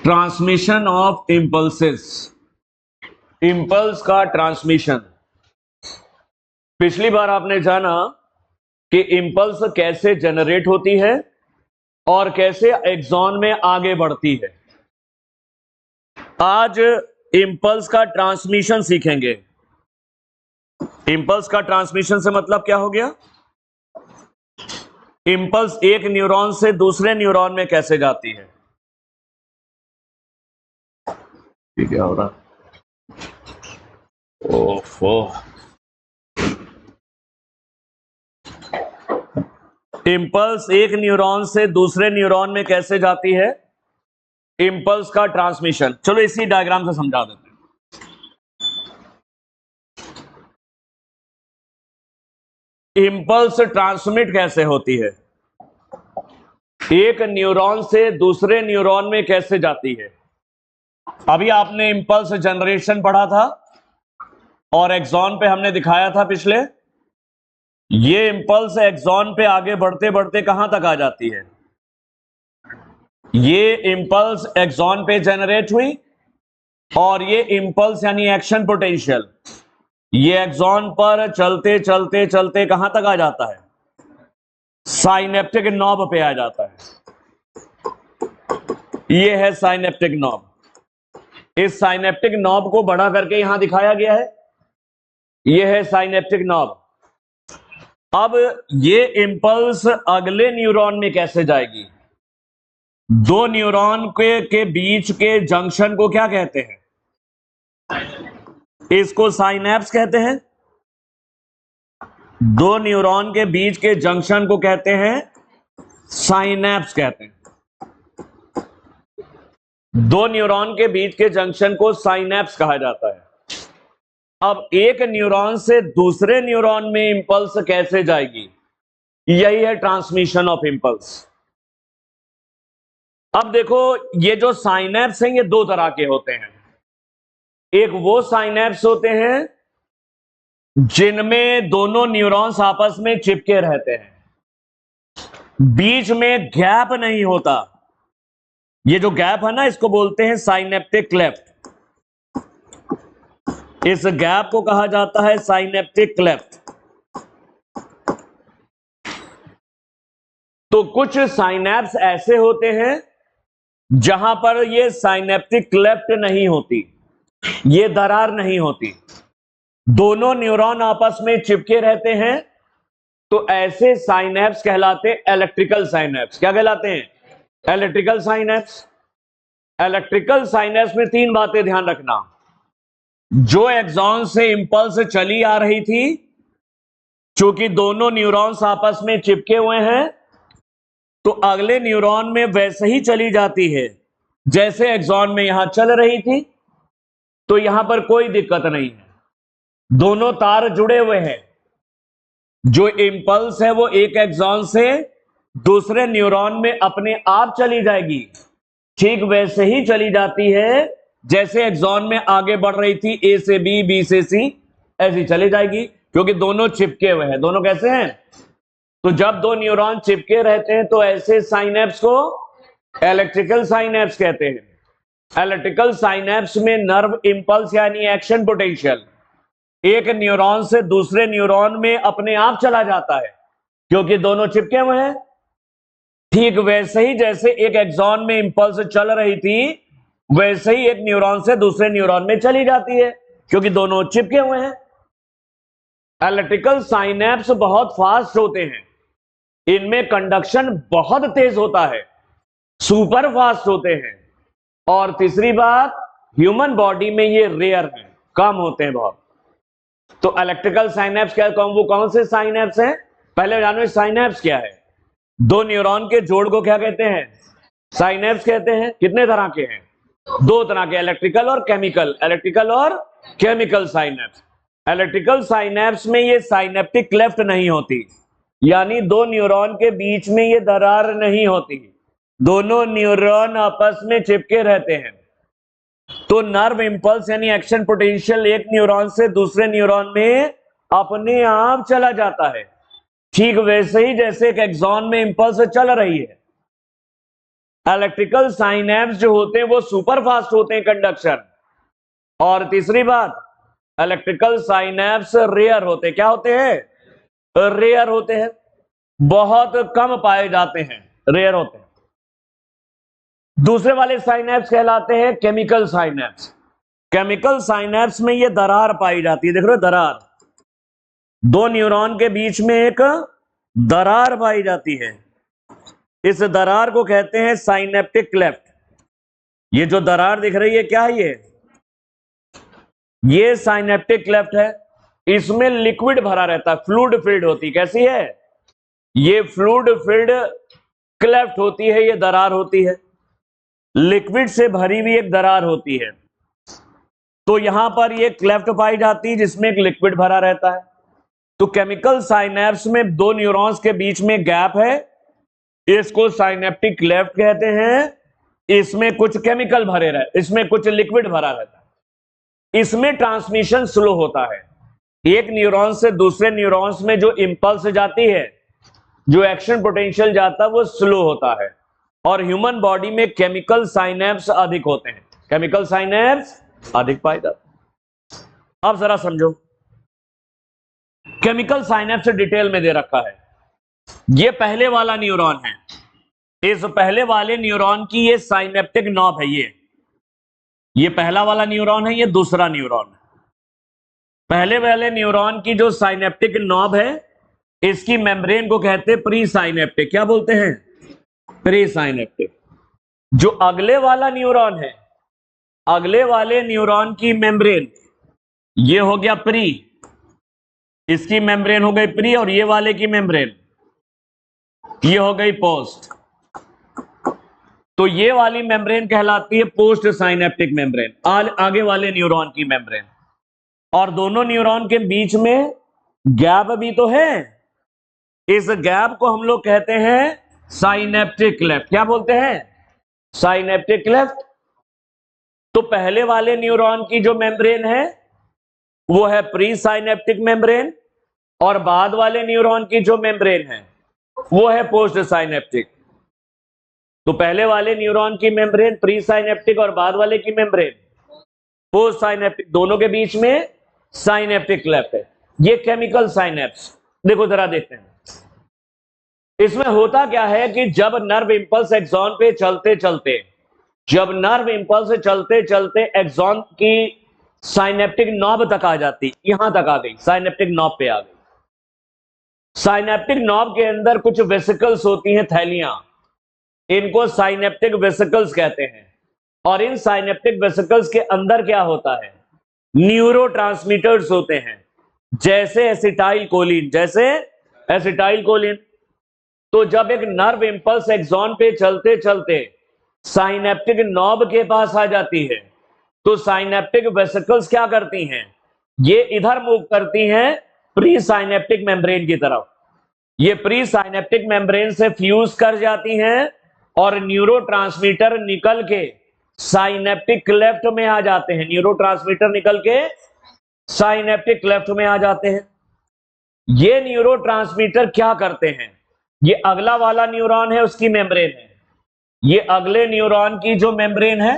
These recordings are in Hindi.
ट्रांसमिशन ऑफ इंपल्सेस, इंपल्स का ट्रांसमिशन। पिछली बार आपने जाना कि इंपल्स कैसे जनरेट होती है और कैसे एक्सॉन में आगे बढ़ती है। आज इंपल्स का ट्रांसमिशन सीखेंगे। इंपल्स का ट्रांसमिशन से मतलब क्या हो गया? इंपल्स एक न्यूरॉन से दूसरे न्यूरॉन में कैसे जाती है। क्या हो रहा? ओफो, इंपल्स एक न्यूरॉन से दूसरे न्यूरॉन में कैसे जाती है, इंपल्स का ट्रांसमिशन। चलो इसी डायग्राम से समझा देते हैं। इंपल्स ट्रांसमिट कैसे होती है, एक न्यूरॉन से दूसरे न्यूरॉन में कैसे जाती है। अभी आपने इंपल्स जनरेशन पढ़ा था और एक्सॉन पे हमने दिखाया था पिछले। ये इंपल्स एक्सॉन पे आगे बढ़ते बढ़ते कहां तक आ जाती है? ये इंपल्स एक्सॉन पे जनरेट हुई और ये इंपल्स यानी एक्शन पोटेंशियल ये एक्सॉन पर चलते चलते चलते कहां तक आ जाता है? साइनेप्टिक नॉब पे आ जाता है। ये है साइनेप्टिक नॉब। इस साइनेप्टिक नॉब को बढ़ा करके यहां दिखाया गया है। ये है साइनेप्टिक नॉब। अब ये इंपल्स अगले न्यूरॉन में कैसे जाएगी? दो न्यूरॉन के बीच के जंक्शन को क्या कहते हैं? इसको साइनैप्स कहते हैं। दो न्यूरॉन के बीच के जंक्शन को कहते हैं साइनैप्स कहते हैं। दो न्यूरॉन के बीच के जंक्शन को साइनैप्स कहा जाता है। अब एक न्यूरॉन से दूसरे न्यूरॉन में इंपल्स कैसे जाएगी? यही है ट्रांसमिशन ऑफ इंपल्स। अब देखो, ये जो साइनैप्स हैं ये दो तरह के होते हैं। एक वो साइनैप्स होते हैं जिनमें दोनों न्यूरॉन्स आपस में चिपके रहते हैं, बीच में गैप नहीं होता। ये जो गैप है ना, इसको बोलते हैं साइनेप्टिक क्लेफ्ट। इस गैप को कहा जाता है साइनेप्टिक क्लेफ्ट। तो कुछ साइनैप्स ऐसे होते हैं जहां पर ये साइनेप्टिक क्लेफ्ट नहीं होती, ये दरार नहीं होती, दोनों न्यूरॉन आपस में चिपके रहते हैं। तो ऐसे साइनैप्स कहलाते इलेक्ट्रिकल साइनैप्स। क्या कहलाते हैं? Electrical synapse. इलेक्ट्रिकल साइनैप्स में तीन बातें ध्यान रखना। जो एक्सॉन से इंपल्स चली आ रही थी, चूंकि दोनों न्यूरॉन्स आपस में चिपके हुए हैं, तो अगले न्यूरॉन में वैसे ही चली जाती है जैसे एक्सॉन में यहां चल रही थी। तो यहां पर कोई दिक्कत नहीं है, दोनों तार जुड़े हुए हैं। जो इंपल्स है वो एक एक्सॉन से दूसरे न्यूरॉन में अपने आप चली जाएगी, ठीक वैसे ही चली जाती है जैसे एक्सॉन में आगे बढ़ रही थी, ए से बी, बी से सी, ऐसी चली जाएगी, क्योंकि दोनों चिपके हुए हैं। दोनों कैसे हैं? तो जब दो न्यूरॉन चिपके रहते हैं तो ऐसे साइनैप्स को इलेक्ट्रिकल साइनैप्स कहते हैं। इलेक्ट्रिकल साइनैप्स में नर्व इंपल्स यानी एक्शन पोटेंशियल एक न्यूरॉन से दूसरे न्यूरॉन में अपने आप चला जाता है, क्योंकि दोनों चिपके हुए हैं। ठीक वैसे ही जैसे एक एक्सॉन में इंपल्स चल रही थी, वैसे ही एक न्यूरॉन से दूसरे न्यूरॉन में चली जाती है, क्योंकि दोनों चिपके हुए हैं। इलेक्ट्रिकल साइनैप्स बहुत फास्ट होते हैं, इनमें कंडक्शन बहुत तेज होता है, सुपर फास्ट होते हैं। और तीसरी बात, ह्यूमन बॉडी में ये रेयर है, कम होते हैं बहुत। तो इलेक्ट्रिकल साइनैप्स क्या, वो कौन से साइनैप्स हैं? पहले जानो साइनैप्स क्या है। दो न्यूरॉन के जोड़ को क्या कहते हैं? साइनैप्स कहते हैं। कितने तरह के हैं? दो तरह के, इलेक्ट्रिकल और केमिकल। इलेक्ट्रिकल और केमिकल साइनैप्स। इलेक्ट्रिकल साइनैप्स में ये साइनेप्टिक क्लेफ्ट नहीं होती, यानी दो न्यूरॉन के बीच में ये दरार नहीं होती, दोनों न्यूरॉन आपस में चिपके रहते हैं। तो नर्व इंपल्स यानी एक्शन पोटेंशियल एक न्यूरॉन से दूसरे न्यूरॉन में अपने आप चला जाता है, ठीक वैसे ही जैसे एक एक्सॉन में इंपल्स चल रही है। इलेक्ट्रिकल साइनेप्स जो होते हैं वो सुपर फास्ट होते हैं कंडक्शन। और तीसरी बात, इलेक्ट्रिकल साइनेप्स रेयर होते हैं। क्या होते हैं? रेयर होते हैं, बहुत कम पाए जाते हैं, रेयर होते हैं। दूसरे वाले साइनेप्स कहलाते हैं केमिकल साइनेप्स। केमिकल साइनेप्स में ये दरार पाई जाती है, देख रहे हो दरार, दो न्यूरॉन के बीच में एक दरार पाई जाती है। इस दरार को कहते हैं साइनेप्टिक क्लेफ्ट। ये जो दरार दिख रही है क्या है? ये साइनेप्टिक क्लेफ्ट है। इसमें लिक्विड भरा रहता है, फ्लूइड फिल्ड होती। कैसी है? ये फ्लूइड फिल्ड क्लेफ्ट होती है, ये दरार होती है, लिक्विड से भरी हुई एक दरार होती है। तो यहां पर ये क्लेफ्ट पाई जाती है जिसमें एक लिक्विड भरा रहता है। तो केमिकल साइनेप्स में दो न्यूरॉन्स के बीच में गैप है, इसको साइनेप्टिक क्लेफ्ट कहते हैं। इसमें कुछ केमिकल भरे रहते, इसमें कुछ लिक्विड भरा रहता है। इसमें ट्रांसमिशन स्लो होता है, एक न्यूरॉन से दूसरे न्यूरॉन्स में जो इंपल्स जाती है, जो एक्शन पोटेंशियल जाता है, वो स्लो होता है। और ह्यूमन बॉडी में केमिकल साइनेप्स अधिक होते हैं, केमिकल साइनेप्स अधिक पाए जाते हैं। अब जरा समझो, केमिकल साइनेप्स डिटेल में दे रखा है। ये पहले वाला न्यूरॉन है, इस पहले वाले न्यूरॉन की ये साइनेप्टिक नॉब है। ये पहला वाला न्यूरॉन है, ये दूसरा न्यूरॉन है। पहले वाले न्यूरॉन की जो साइनेप्टिक नॉब है, इसकी मेम्ब्रेन को कहते हैं प्री साइनेप्टिक। क्या बोलते हैं? Pre synaptic. जो अगले वाला न्यूरॉन है, अगले वाले न्यूरॉन की मेम्ब्रेन, ये हो गया प्री, इसकी मेम्ब्रेन हो गई प्री, और ये वाले की मेम्ब्रेन ये हो गई पोस्ट। तो ये वाली मेम्ब्रेन कहलाती है पोस्ट साइनेप्टिक मेम्ब्रेन, आगे वाले न्यूरॉन की मेम्ब्रेन। और दोनों न्यूरॉन के बीच में गैप भी तो है, इस गैप को हम लोग कहते हैं साइनेप्टिक क्लेफ्ट। क्या बोलते हैं? Synaptic cleft. तो पहले वाले न्यूरॉन की जो मेम्ब्रेन है वो है प्री साइनेप्टिक मेम्ब्रेन, और बाद वाले न्यूरॉन की जो मेम्ब्रेन है वो है पोस्ट साइनेप्टिक। तो पहले वाले न्यूरॉन की मेम्ब्रेन प्री साइनेप्टिक और बाद वाले की मेम्ब्रेन पोस्ट साइनेप्टिक, दोनों के बीच में साइनेप्टिक क्लेफ्ट है। ये केमिकल साइनेप्स। देखो जरा देखते हैं इसमें होता क्या है कि जब नर्व इंपल्स एक्सॉन पे चलते चलते, जब नर्व इंपल्स चलते चलते एक्सॉन की साइनेप्टिक नॉब तक आ जाती, यहां तक आ गई, साइनेप्टिक नॉब पे आ गई। साइनेप्टिक नॉब के अंदर कुछ वेसिकल्स होती हैं, थैलियां, इनको साइनेप्टिक वेसिकल्स कहते हैं। और इन साइनेप्टिक वेसिकल्स के अंदर क्या होता है? न्यूरोट्रांसमीटर्स होते हैं, जैसे एसिटाइल कोलिन, जैसे एसिटाइल कोलिन। तो जब एक नर्व इंपल्स एक्सॉन पे चलते चलते साइनेप्टिक नॉब के पास आ जाती है, तो साइनेप्टिक वेसिकल्स क्या करती हैं? ये इधर मूव करती हैं प्री साइनेप्टिक मेम्ब्रेन की तरफ। ये प्री साइनेप्टिक मेम्ब्रेन से फ्यूज कर जाती हैं और न्यूरोट्रांसमीटर निकल के साइनेप्टिक क्लेफ्ट में आ जाते हैं। न्यूरोट्रांसमीटर निकल के साइनेप्टिक क्लेफ्ट में आ जाते हैं। ये न्यूरोट्रांसमीटर क्या करते हैं? ये अगला वाला न्यूरॉन है, उसकी मेम्ब्रेन है। ये अगले न्यूरॉन की जो मेम्ब्रेन है,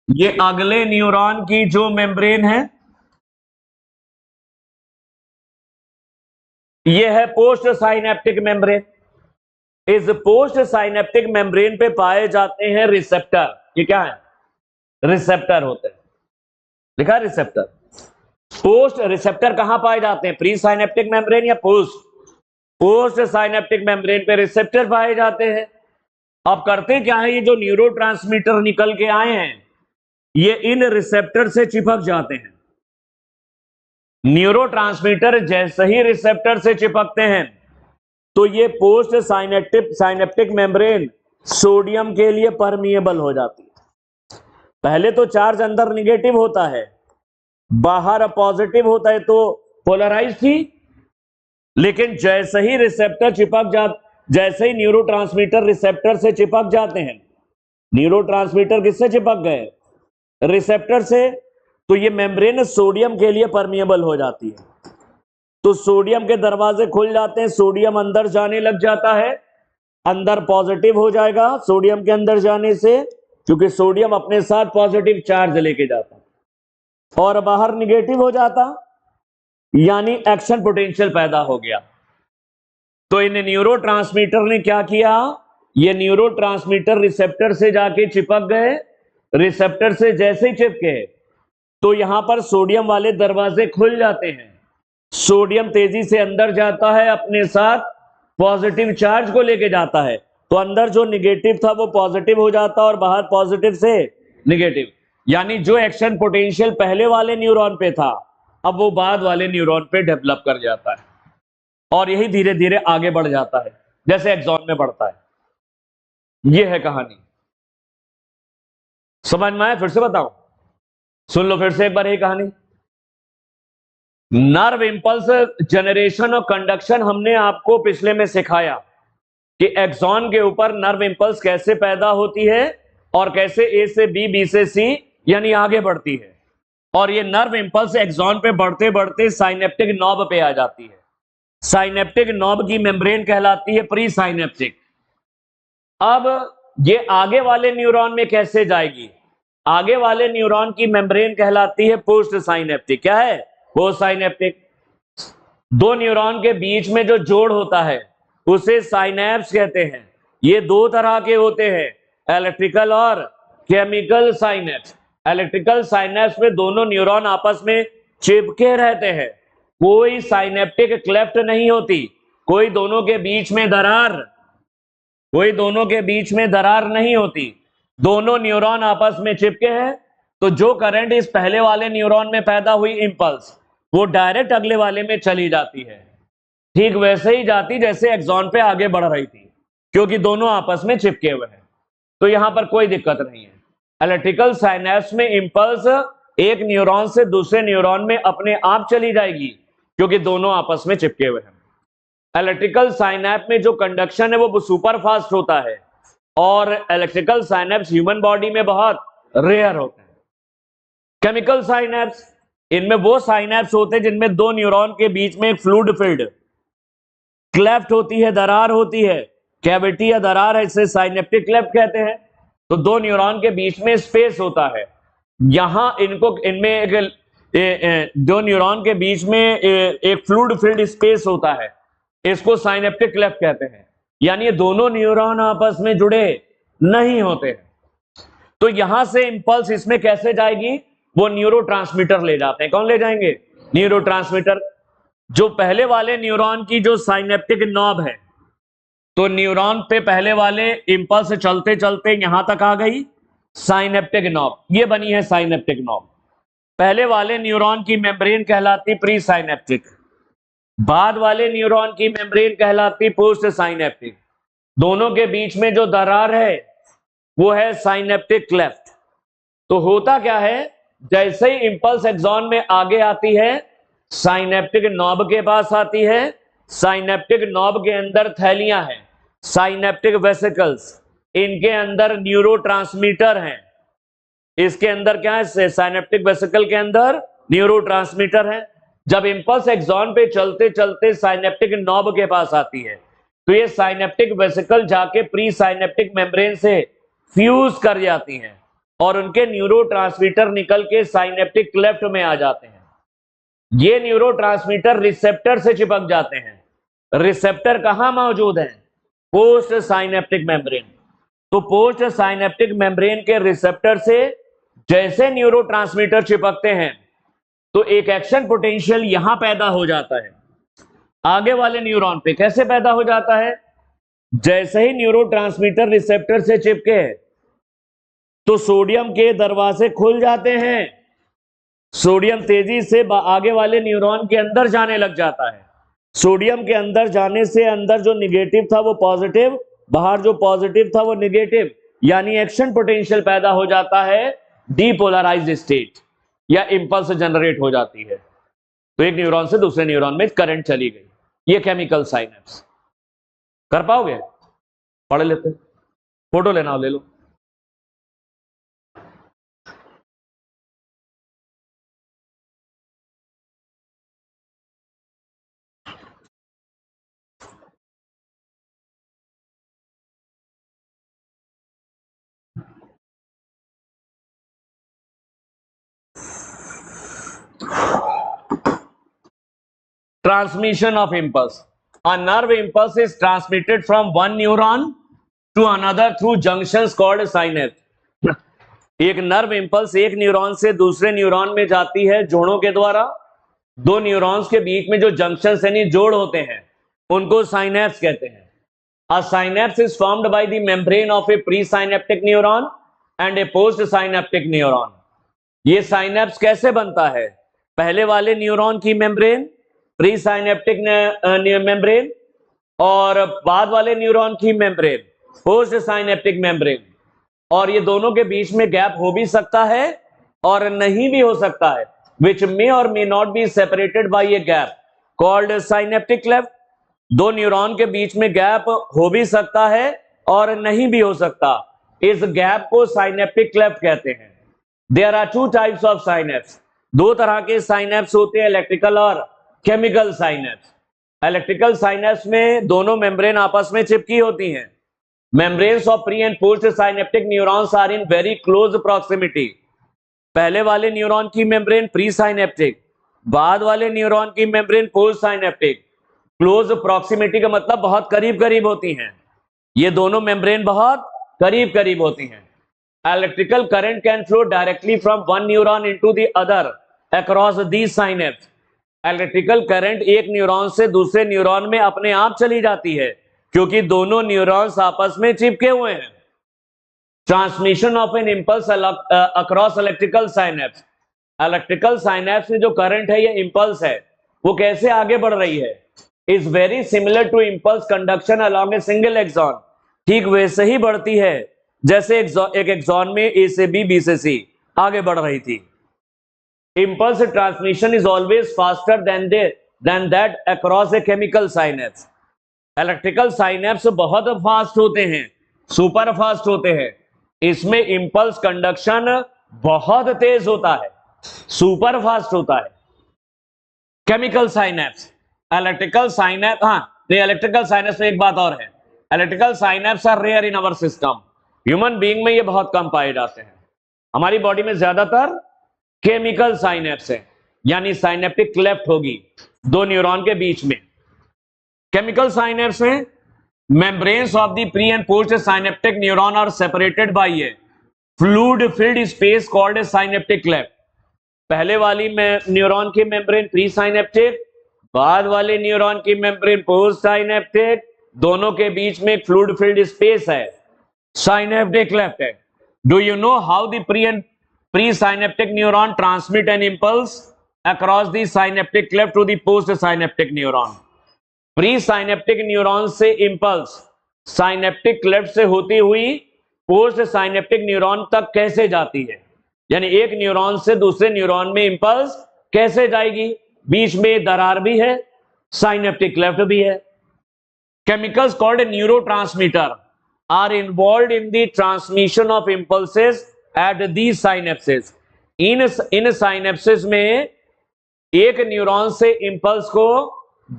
ये अगले न्यूरॉन की जो मेम्ब्रेन है, ये है पोस्ट साइनेप्टिक मेम्ब्रेन। इस पोस्ट साइनेप्टिक मेम्ब्रेन पे पाए जाते हैं रिसेप्टर। ये क्या है? रिसेप्टर होते हैं, लिखा है रिसेप्टर। पोस्ट रिसेप्टर कहां पाए जाते हैं? प्री साइनेप्टिक मेम्ब्रेन या पोस्ट? पोस्ट साइनेप्टिक मेम्ब्रेन पे रिसेप्टर पाए जाते हैं। अब करते क्या है, ये जो न्यूरोट्रांसमीटर निकल के आए हैं, ये इन रिसेप्टर से चिपक जाते हैं। न्यूरोट्रांसमीटर जैसे ही रिसेप्टर से चिपकते हैं, तो ये पोस्ट साइनेप्टिक मेम्ब्रेन सोडियम के लिए परमिएबल हो जाती है। पहले तो चार्ज अंदर निगेटिव होता है, बाहर पॉजिटिव होता है, तो पोलराइज थी। लेकिन जैसे ही रिसेप्टर जैसे ही न्यूरोट्रांसमीटर रिसेप्टर से चिपक जाते हैं, न्यूरोट्रांसमीटर किससे चिपक गए? रिसेप्टर से। तो ये मेम्ब्रेन सोडियम के लिए परमिएबल हो जाती है। तो सोडियम के दरवाजे खुल जाते हैं, सोडियम अंदर जाने लग जाता है। अंदर पॉजिटिव हो जाएगा सोडियम के अंदर जाने से, क्योंकि सोडियम अपने साथ पॉजिटिव चार्ज लेके जाता, और बाहर निगेटिव हो जाता, यानी एक्शन पोटेंशियल पैदा हो गया। तो इन न्यूरोट्रांसमीटर ने क्या किया, ये न्यूरोट्रांसमीटर रिसेप्टर से जाके चिपक गए। रिसेप्टर से जैसे ही चिपके तो यहां पर सोडियम वाले दरवाजे खुल जाते हैं, सोडियम तेजी से अंदर जाता है, अपने साथ पॉजिटिव चार्ज को लेके जाता है। तो अंदर जो निगेटिव था वो पॉजिटिव हो जाता और बाहर पॉजिटिव से निगेटिव, यानी जो एक्शन पोटेंशियल पहले वाले न्यूरॉन पे था अब वो बाद वाले न्यूरॉन पे डेवलप कर जाता है, और यही धीरे धीरे आगे बढ़ जाता है जैसे एक्सॉन में बढ़ता है। ये है कहानी, समझ में आया? फिर से बताऊं, सुन लो फिर से एक बार ये कहानी। नर्व इंपल्स जनरेशन और कंडक्शन हमने आपको पिछले में सिखाया कि एक्सॉन के ऊपर नर्व इंपल्स कैसे पैदा होती है और कैसे ए से बी, बी से सी, यानी आगे बढ़ती है। और ये नर्व इंपल्स एक्सॉन पे बढ़ते बढ़ते साइनेप्टिक नॉब पे आ जाती है। साइनेप्टिक नॉब की मेम्ब्रेन कहलाती है प्री साइनेप्टिक। अब ये आगे वाले न्यूरॉन में कैसे जाएगी? आगे वाले न्यूरॉन की मेम्ब्रेन कहलाती है पोस्ट साइनेप्टिक। क्या है? Post synaptic. दो न्यूरॉन के बीच में जो जोड़ होता है उसे साइनैप्स कहते हैं। ये दो तरह के होते हैं, इलेक्ट्रिकल और केमिकल साइनैप्स। इलेक्ट्रिकल साइनैप्स में दोनों न्यूरॉन आपस में चिपके रहते हैं, कोई साइनेप्टिक क्लेफ्ट नहीं होती, कोई दोनों के बीच में दरार नहीं होती, दोनों न्यूरॉन आपस में चिपके हैं। तो जो करंट इस पहले वाले न्यूरॉन में पैदा हुई इंपल्स वो डायरेक्ट अगले वाले में चली जाती है, ठीक वैसे ही जाती जैसे एक्सॉन पे आगे बढ़ रही थी, क्योंकि दोनों आपस में चिपके हुए हैं। तो यहां पर कोई दिक्कत नहीं है। इलेक्ट्रिकल साइनैप्स में इंपल्स एक न्यूरॉन से दूसरे न्यूरॉन में अपने आप चली जाएगी, क्योंकि दोनों आपस में चिपके हुए हैं। इलेक्ट्रिकल साइनैप में जो कंडक्शन है वो सुपर फास्ट होता है, और इलेक्ट्रिकल साइनैप्स ह्यूमन बॉडी में बहुत रेयर होते हैं। केमिकल साइनैप्स, इनमें वो साइनैप्स होते हैं जिनमें दो न्यूरॉन के बीच में एक फ्लूइड फील्ड क्लेफ्ट होती है, दरार होती है, कैविटी या दरार है, इसे साइनेप्टिक क्लेफ्ट कहते हैं। तो दो न्यूरॉन के बीच में स्पेस होता है, यहां इनमें दो न्यूरॉन के बीच में एक फ्लूइड फील्ड स्पेस होता है, इसको साइनेप्टिक क्लेफ्ट कहते हैं। यानी ये दोनों न्यूरॉन आपस में जुड़े नहीं होते। तो यहां से इंपल्स इसमें कैसे जाएगी? वो न्यूरोट्रांसमीटर ले जाते हैं। कौन ले जाएंगे? न्यूरोट्रांसमीटर। जो पहले वाले न्यूरॉन की जो साइनेप्टिक नॉब है, तो न्यूरॉन पे पहले वाले इंपल्स चलते चलते यहां तक आ गई साइनेप्टिक नॉब, ये बनी है साइनेप्टिक नॉब। पहले वाले न्यूरॉन की मेम्ब्रेन कहलाती प्री साइनेप्टिक, बाद वाले न्यूरॉन की मेम्ब्रेन कहलाती पोस्ट साइनेप्टिक। दोनों के बीच में जो दरार है वो है साइनेप्टिक क्लेफ्ट। तो होता क्या है, जैसे ही इंपल्स एक्सॉन में आगे आती है साइनेप्टिक नॉब के पास आती है, साइनेप्टिक नॉब के अंदर थैलियां हैं, साइनेप्टिक वेसिकल्स, इनके अंदर न्यूरोट्रांसमीटर हैं। इसके अंदर क्या है? साइनेप्टिक वेसिकल के अंदर न्यूरोट्रांसमीटर है। जब इंपल्स एक्सॉन पे चलते चलते साइनेप्टिक नॉब के पास आती है तो ये साइनेप्टिक वेसिकल जाके प्री साइनेप्टिक मेम्ब्रेन से फ्यूज कर जाती हैं और उनके न्यूरोट्रांसमीटर निकल के साइनेप्टिक क्लेफ्ट में आ जाते हैं। ये न्यूरोट्रांसमीटर रिसेप्टर से चिपक जाते हैं। रिसेप्टर कहां मौजूद है? Post synaptic membrane. तो पोस्ट साइनेप्टिक मेम्ब्रेन के रिसेप्टर से जैसे न्यूरोट्रांसमीटर चिपकते हैं तो एक एक्शन पोटेंशियल यहां पैदा हो जाता है आगे वाले न्यूरॉन पे। कैसे पैदा हो जाता है? जैसे ही न्यूरोट्रांसमीटर रिसेप्टर से चिपके तो सोडियम के दरवाजे खुल जाते हैं, सोडियम तेजी से आगे वाले न्यूरॉन के अंदर जाने लग जाता है। सोडियम के अंदर जाने से अंदर जो निगेटिव था वो पॉजिटिव, बाहर जो पॉजिटिव था वो निगेटिव, यानी एक्शन पोटेंशियल पैदा हो जाता है, डीपोलराइज्ड स्टेट या इंपल्स जनरेट हो जाती है। तो एक न्यूरॉन से दूसरे न्यूरॉन में करंट चली गई। ये केमिकल साइनेप्स। कर पाओगे? पढ़ लेते, फोटो लेना हो ले लो। Transmission of impulse. A nerve impulse is transmitted from one neuron to another through junctions called synapse. एक नर्व इंपल्स एक न्यूरॉन से दूसरे न्यूरॉन में जाती है जोड़ों के द्वारा। दो न्यूरॉन्स के बीच में जो जंक्शन यानी जोड़ होते हैं उनको साइनेप्स कहते हैं। A synapse is formed by the membrane of a presynaptic neuron and a postsynaptic neuron. ये साइनेप्स कैसे बनता है? पहले वाले न्यूरॉन की मेम्ब्रेन प्रीसाइनेप्टिक मेम्ब्रेन और बाद वाले न्यूरॉन की मेम्ब्रेन पोस्ट साइनेप्टिक मेम्ब्रेन, और ये दोनों के बीच में गैप हो भी सकता है और नहीं भी हो सकता है, which may or may not be separated by a gap called synaptic cleft. दो न्यूरॉन के बीच में गैप हो भी सकता है और नहीं भी हो सकता, इस गैप को साइनेप्टिक क्लेफ्ट कहते हैं। There are two types of synapse. दो तरह के साइनेप्स होते हैं, इलेक्ट्रिकल और केमिकल साइनेप्स। इलेक्ट्रिकल साइनेप्स में दोनों मेम्ब्रेन आपस में चिपकी होती हैं। Membranes of pre and post synaptic neurons are in very close proximity. पहले वाले न्यूरॉन की मेम्ब्रेन प्री साइनेप्टिक, बाद वाले न्यूरॉन की membrane post synaptic. Close proximity का मतलब बहुत करीब करीब होती हैं, ये दोनों मेम्ब्रेन बहुत करीब करीब होती हैं। Electrical current can flow directly from one neuron into the other across these synapses. Electrical current एक न्यूरॉन से दूसरे न्यूरॉन में अपने आप चली जाती है क्योंकि दोनों न्यूरॉन्स आपस में चिपके हुए हैं। Transmission of an impulse across electrical synapses. Electrical synapses में जो करंट है, ये इंपल्स है, वो कैसे आगे बढ़ रही है? Is very similar to impulse conduction along a single axon. ठीक वैसे ही बढ़ती है जैसे एक एक्सॉन में ए से बी से सी आगे बढ़ रही थी। Impulse transmission is always faster than that across a chemical synapses. Electrical synapse बहुत फास्ट होते हैं, सुपर फास्ट होते हैं। इसमें इंपल्स कंडक्शन बहुत तेज होता है, सुपर फास्ट होता है। Chemical synapses, electrical synapses, electrical synapses में एक बात और है, electrical synapses are rare in our system. Human being में ये बहुत कम पाए जाते हैं। हमारी बॉडी में ज्यादातर केमिकल साइनेप्स है, यानी साइनेप्टिक क्लेफ्ट होगी दो न्यूरॉन के बीच में। केमिकल साइनेप्स में membranes of the pre and post synaptic neuron are separated by a fluid filled space called a synaptic cleft. पहले वाली न्यूरॉन की मेम्ब्रेन प्री साइनेप्टिक, बाद वाले न्यूरॉन की मेम्ब्रेन पोस्ट साइनेप्टिक, दोनों के बीच में फ्लूइड फिल्ड स्पेस है, synaptic cleft है। Do you know how the presynaptic neuron transmit an impulse across the synaptic cleft to the postsynaptic neuron? Presynaptic neuron से impulse synaptic cleft से होती हुई postsynaptic neuron तक कैसे जाती है? यानी एक न्यूरॉन से दूसरे न्यूरॉन में इंपल्स कैसे जाएगी? बीच में दरार भी है, synaptic cleft भी है। Chemicals called neurotransmitter are involved in the transmission of impulses at these synapses. In synapses में एक न्यूरॉन से इंपल्स को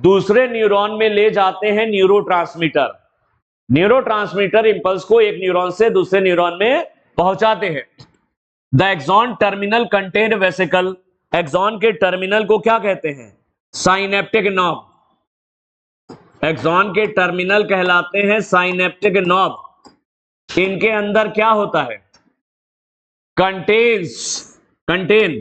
दूसरे न्यूरॉन में ले जाते हैं न्यूरोट्रांसमीटर। न्यूरोट्रांसमीटर इंपल्स को एक न्यूरॉन से दूसरे न्यूरॉन में पहुंचाते हैं। The axon terminal contain vesicle. Axon के टर्मिनल को क्या कहते हैं? Synaptic knob. एक्सॉन के टर्मिनल कहलाते हैं साइनेप्टिक नॉब। इनके अंदर क्या होता है? Contain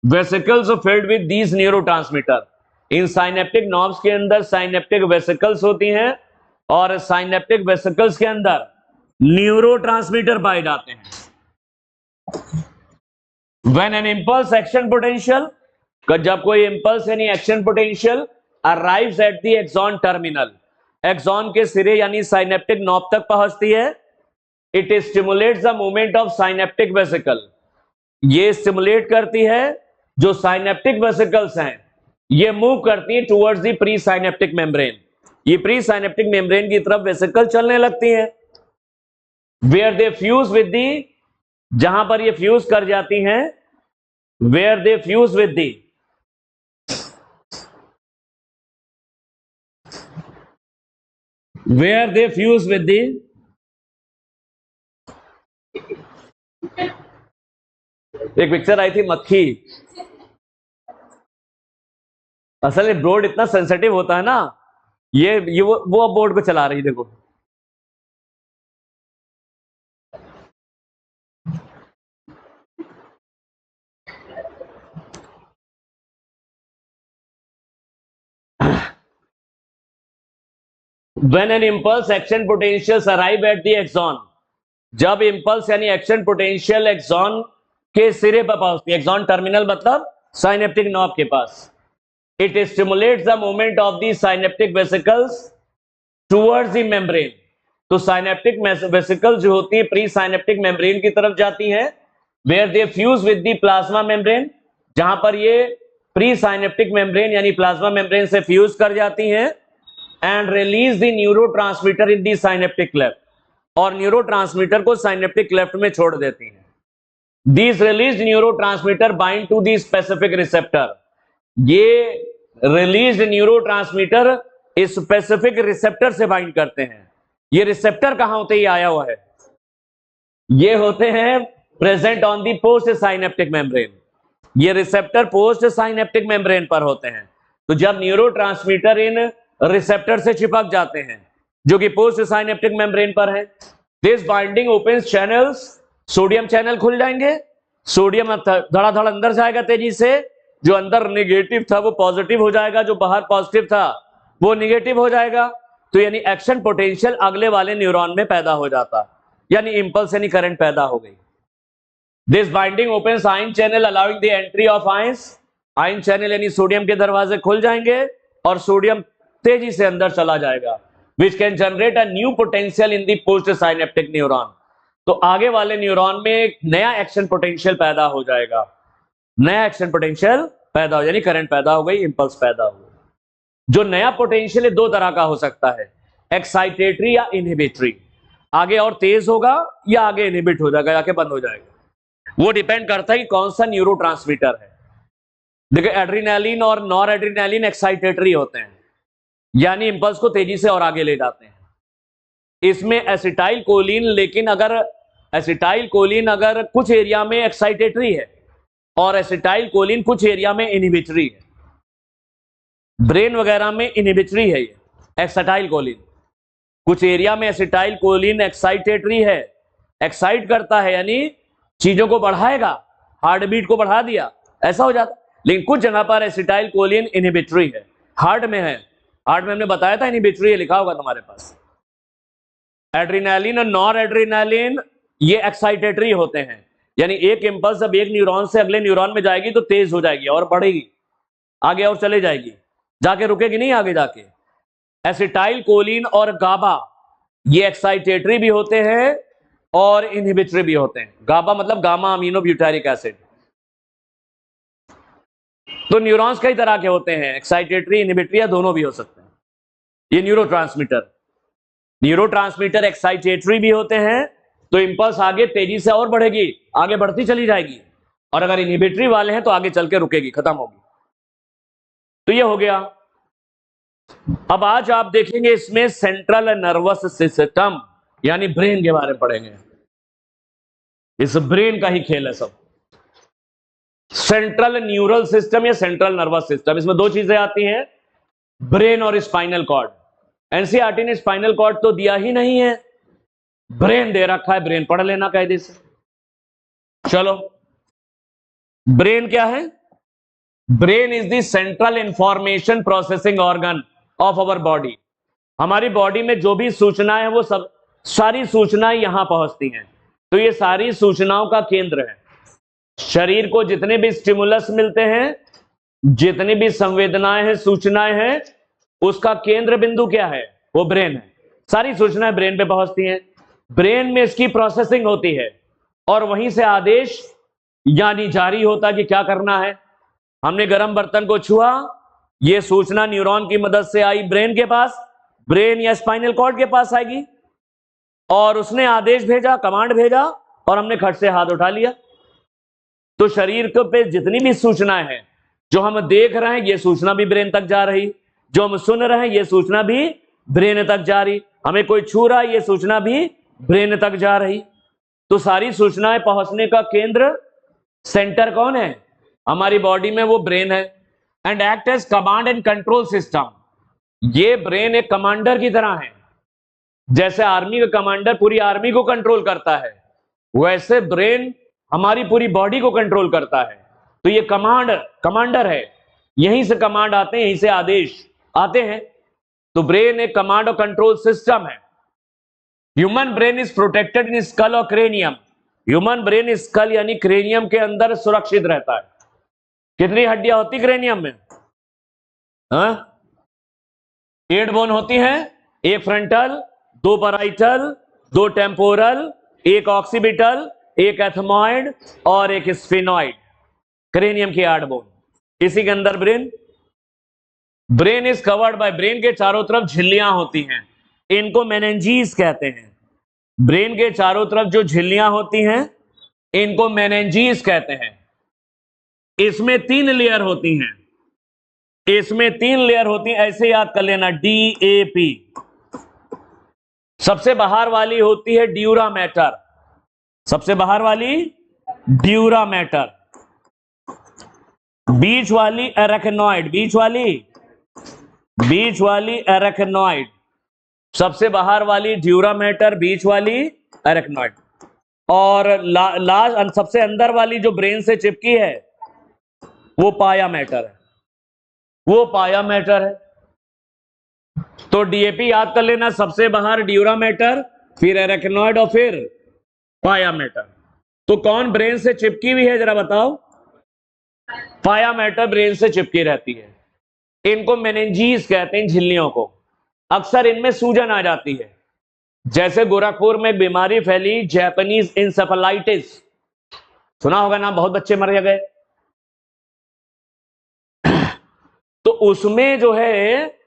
vesicles filled with these neurotransmitter. इन साइनेप्टिक नॉब्स के अंदर साइनेप्टिक वेसिकल्स होती हैं और साइनेप्टिक वेसिकल्स के अंदर न्यूरोट्रांसमीटर पाए जाते हैं। When an impulse action potential, जब कोई इंपल्स यानी action potential arrives at the axon terminal, axon के सिरे यानी साइनेप्टिक नॉब तक पहुंचती है, it stimulates the movement of synaptic vesicle। ये स्टिमुलेट करती है जो साइनेप्टिक वेसिकल्स हैं, ये मूव करती है towards the pre synaptic membrane. ये प्री साइनेप्टिक मेम्ब्रेन की तरफ वेसिकल चलने लगती है। Where they fuse with the, जहां पर ये फ्यूज कर जाती हैं, where they fuse with the, where they fuse with the, एक पिक्चर आई थी मक्खी, असल में बोर्ड इतना सेंसिटिव होता है ना, ये वो अब बोर्ड को चला रही देखो। When an impulse action potentials arrive at the axon, जब इंपल्स यानी एक्शन पोटेंशियल एक्सॉन के सिरे पर पहुंचती है, एक्सॉन टर्मिनल मतलब साइनेप्टिक नॉब के पास, it stimulates the movement of the synaptic vesicles towards the membrane. तो साइनेप्टिक वेसिकल्स जो होती है प्री साइनेप्टिक मेम्ब्रेन की तरफ जाती हैं, where they fuse with the plasma membrane, जहां पर ये प्री साइनेप्टिक मेम्ब्रेन यानी प्लाज्मा मेम्ब्रेन से फ्यूज कर जाती हैं, and release the neurotransmitter in the synaptic cleft, और न्यूरोट्रांसमीटर को साइनेप्टिक क्लेफ्ट में छोड़ देती हैं। These released neurotransmitter bind to the specific receptor, ये रिलीज्ड न्यूरोट्रांसमीटर इस स्पेसिफिक रिसेप्टर से बाइंड करते हैं। ये रिसेप्टर कहां होते हैं? ये आया हुआ है, ये होते हैं present on the post synaptic membrane. ये रिसेप्टर पोस्ट साइनेप्टिक मेम्ब्रेन पर होते हैं। तो जब न्यूरोट्रांसमीटर इन रिसेप्टर से चिपक जाते हैं जो कि पोस्ट साइनेप्टिक मेम्ब्रेन पर है, this binding opens channels, sodium channel खुल जाएंगे, सोडियम धड़ाधड़ अंदर जाएगा तेजी से, जो अंदर नेगेटिव था वो पॉजिटिव हो जाएगा, जो बाहर पॉजिटिव था वो नेगेटिव हो जाएगा। तो यानी एक्शन पोटेंशियल अगले वाले न्यूरॉन में पैदा हो जाता, यानी इंपल्स यानी करंट पैदा हो गई। This binding opens ion channel allowing the entry of ions, ion channel यानी सोडियम के दरवाजे खुल जाएंगे और सोडियम तेजी से अंदर चला जाएगा, which can generate a new potential in the post-synaptic neuron। तो आगे वाले न्यूरॉन में एक नया एक्शन पोटेंशियल पैदा हो जाएगा, नया एक्शन पोटेंशियल पैदा हो, यानी करंट पैदा हो गई, इंपल्स पैदा हो गई। जो नया पोटेंशियल है दो तरह का हो सकता है, एक्साइटेटरी या इनहिबिटरी, आगे और तेज होगा या आगे इनहिबिट हो जाएगा, आके बंद हो जाएगा। वो डिपेंड करता है कि कौन सा न्यूरोट्रांसमीटर है। देखिए एड्रेनालिन और नॉर एड्रेनालिन एक्साइटेटरी होते हैं, यानी इंपल्स को तेजी से और आगे ले जाते हैं। इसमें एसिटाइल कोलिन, लेकिन अगर एसिटाइल कोलिन अगर कुछ एरिया में एक्साइटेटरी है और एसिटाइल कोलिन कुछ एरिया में इनहिबिटरी है, ब्रेन वगैरह में इनहिबिटरी है ये एसिटाइल कोलिन, कुछ एरिया में एसिटाइल कोलिन एक्साइटेटरी है, एक्साइट करता है यानी चीजों को बढ़ाएगा, हार्ट बीट को बढ़ा दिया ऐसा हो जाता। लेकिन कुछ जगह पर एसिटाइल कोलिन इनहिबिटरी है, हार्ट में है, हार्ट में हमने बताया था इनहिबिटरी है, लिखा होगा तुम्हारे पास। एड्रेनालिन और नॉर एड्रेनालिन ये एक्साइटेटरी होते हैं, यानी एक इंपल्स जब एक न्यूरॉन से अगले न्यूरॉन में जाएगी तो तेज हो जाएगी और बढ़ेगी, आगे और चले जाएगी, जाके रुकेगी नहीं आगे जाके। एसिटाइल कोलिन और गाबा ये एक्साइटेटरी भी होते हैं और इनहिबिटरी भी होते हैं। गाबा मतलब गामा अमीनो ब्यूटारिक एसिड। तो न्यूरॉन्स कई तरह के होते हैं, एक्साइटेटरी इनहिबिटरी या दोनों भी हो सकते हैं। ये न्यूरोट्रांसमीटर एक्साइटेटरी भी होते हैं, तो इंपल्स आगे तेजी से और बढ़ेगी, आगे बढ़ती चली जाएगी, और अगर इनहिबिटरी वाले हैं तो आगे चल के रुकेगी, खत्म होगी। तो ये हो गया। अब आज आप देखेंगे इसमें सेंट्रल नर्वस सिस्टम यानी ब्रेन के बारे में पढ़ेंगे। इस ब्रेन का ही खेल है सब। सेंट्रल न्यूरल सिस्टम या सेंट्रल नर्वस सिस्टम, इसमें दो चीजें आती हैं, ब्रेन और स्पाइनल कॉर्ड। एनसीईआरटी ने स्पाइनल कॉर्ड तो दिया ही नहीं है, ब्रेन दे रखा है, ब्रेन पढ़ लेना कायदे से। चलो ब्रेन क्या है? Brain is the central information processing organ of our body. हमारी बॉडी में जो भी सूचनाएं हैं वो सब सारी सूचनाएं यहां पहुंचती हैं, तो ये सारी सूचनाओं का केंद्र है। शरीर को जितने भी स्टिमुलस मिलते हैं, जितनी भी संवेदनाएं हैं, सूचनाएं हैं, उसका केंद्र बिंदु क्या है? वो ब्रेन है। सारी सूचनाएं ब्रेन पे पहुंचती हैं, ब्रेन में इसकी प्रोसेसिंग होती है और वहीं से आदेश यानी जारी होता कि क्या करना है। हमने गर्म बर्तन को छुआ, ये सूचना न्यूरॉन की मदद से आई ब्रेन के पास, ब्रेन या स्पाइनल कॉर्ड के पास आएगी और उसने आदेश भेजा, कमांड भेजा और हमने खट से हाथ उठा लिया। तो शरीर के पे जितनी भी सूचनाएं हैं, जो हम देख रहे हैं ये सूचना भी ब्रेन तक जा रही, जो हम सुन रहे हैं ये सूचना भी ब्रेन तक जा रही, हमें कोई छू रहा है ये सूचना भी ब्रेन तक जा रही। तो सारी सूचनाएं पहुंचने का केंद्र, सेंटर कौन है हमारी बॉडी में? वो ब्रेन है। And act as command and control system. ये ब्रेन एक कमांडर की तरह है, जैसे आर्मी का कमांडर पूरी आर्मी को कंट्रोल करता है, वैसे ब्रेन हमारी पूरी बॉडी को कंट्रोल करता है। तो ये कमांडर है, यहीं से कमांड आते हैं, यहीं से आदेश आते हैं। तो ब्रेन एक कमांड और कंट्रोल सिस्टम है। Human brain is protected in school और क्रेनियम। ह्यूमन ब्रेन स्कल यानी क्रेनियम के अंदर सुरक्षित रहता है। कितनी हड्डियां होती क्रेनियम में? 8 बोन होती हैं, एक फ्रंटल, 2 पैराइटल, 2 टेम्पोरल, एक ऑक्सीपिटल, एक एथमॉइड और एक स्फेनॉइड। क्रेनियम की 8 बोन। इसी के अंदर brain is covered by, brain के चारों तरफ झिल्लियां होती हैं, इनको मेनिंजीज कहते हैं। ब्रेन के चारों तरफ जो झिल्लियां होती हैं इनको मेनिंजीज कहते हैं। इसमें 3 लेयर होती हैं, इसमें 3 लेयर होती हैं, ऐसे याद कर लेना, DAP। सबसे बाहर वाली होती है ड्यूरा मैटर, सबसे बाहर वाली ड्यूरा मैटर, बीच वाली एरेक्नॉइड, बीच वाली एरेक्नॉइड, सबसे बाहर वाली ड्यूरा मैटर, बीच वाली एरेक्नॉइड, और लास्ट सबसे अंदर वाली जो ब्रेन से चिपकी है वो पाया मैटर है, वो पाया मैटर है। तो DAP याद कर लेना, सबसे बाहर ड्यूरा मैटर, फिर एरेक्नॉइड और फिर पाया मैटर। तो कौन ब्रेन से चिपकी हुई है जरा बताओ? पाया मैटर ब्रेन से चिपकी रहती है। इनको मेनिंजीज कहते हैं, झिल्लियों को। अक्सर इनमें सूजन आ जाती है, जैसे गोरखपुर में बीमारी फैली जैपनीज इंसेफेलाइटिस, सुना होगा ना, बहुत बच्चे मर गए। तो उसमें जो है,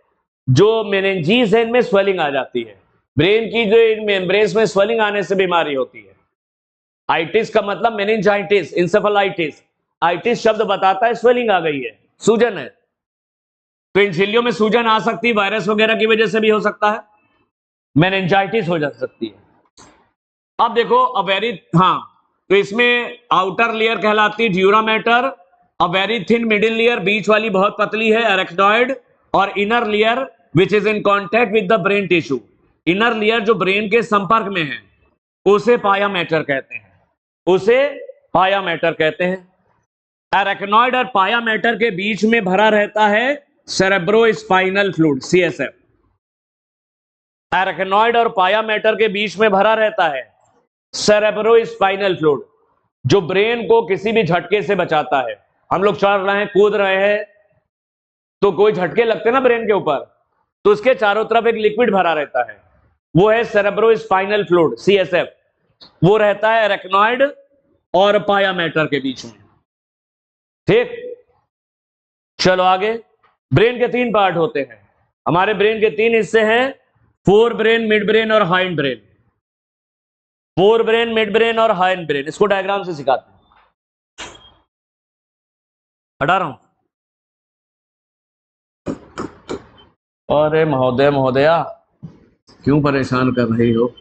जो मेनिंजीज है, इनमें स्वेलिंग आ जाती है, ब्रेन की जो मेम्ब्रेन्स में स्वेलिंग आने से बीमारी होती है। आइटिस का मतलब मेनिंजाइटिस, इंसेफेलाइटिस, आइटिस शब्द बताता है स्वेलिंग आ गई है, सूजन है। तो इन झिल्लियों में सूजन आ सकती है, वायरस वगैरह की वजह से भी हो सकता है, मेनिंजाइटिस हो जा सकती है। अब देखो तो इसमें आउटर लेयर कहलाती है dura mater, a very thin middle layer, बीच वाली बहुत पतली है एरेक्नॉइड, और inner layer which is in contact with the brain tissue, inner layer जो ब्रेन के संपर्क में है उसे पाया मैटर कहते हैं, उसे पाया मैटर कहते हैं। एरेक्नॉइड और पाया मैटर के बीच में भरा रहता है सेरेब्रोस्पाइनल फ्लूइड, CSF। एरेक्नॉइड और पाया मैटर के बीच में भरा रहता है सेरेब्रोस्पाइनल फ्लूइड, जो ब्रेन को किसी भी झटके से बचाता है। हम लोग चल रहे हैं, कूद रहे हैं, तो कोई झटके लगते हैं ना ब्रेन के ऊपर, तो उसके चारों तरफ एक लिक्विड भरा रहता है, वो है सेरेब्रोस्पाइनल फ्लूइड, CSF। वो रहता है एरेक्नॉइड और पाया मैटर के बीच में। ठीक, चलो आगे। ब्रेन के 3 पार्ट होते हैं, हमारे ब्रेन के 3 हिस्से हैं, फोर ब्रेन, मिड ब्रेन और hind brain. Fore brain, mid brain और हाइंड ब्रेन, इसको डायग्राम से सिखाते हैं। हटा रहा हूं। अरे महोदया क्यों परेशान कर रही हो?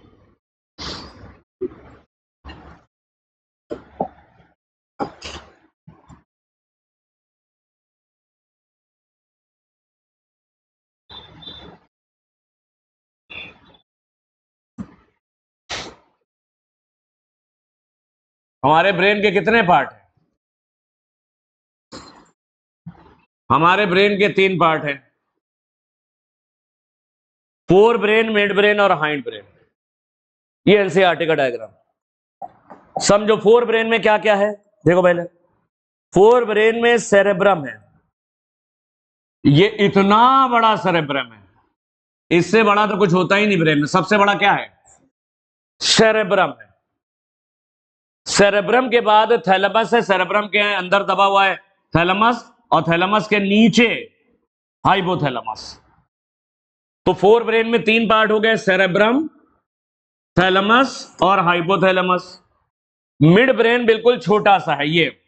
हमारे ब्रेन के कितने पार्ट हैं? हमारे ब्रेन के 3 पार्ट हैं, फोर ब्रेन, मिड ब्रेन और हाइंड ब्रेन। ये एनसीईआरटी का डायग्राम समझो। फोर ब्रेन में क्या क्या है देखो पहले। फोर ब्रेन में सेरेब्रम है, ये इतना बड़ा सेरेब्रम है, इससे बड़ा तो कुछ होता ही नहीं ब्रेन में। सबसे बड़ा क्या है? सेरेब्रम है। सेरेब्रम के बाद थैलेमस है, सेरेब्रम के अंदर दबा हुआ है थैलेमस, और थैलेमस के नीचे हाइपोथैलेमस। तो फोर ब्रेन में 3 पार्ट हो गए, सेरेब्रम, थैलेमस और हाइपोथैलेमस। मिड ब्रेन बिल्कुल छोटा सा है, ये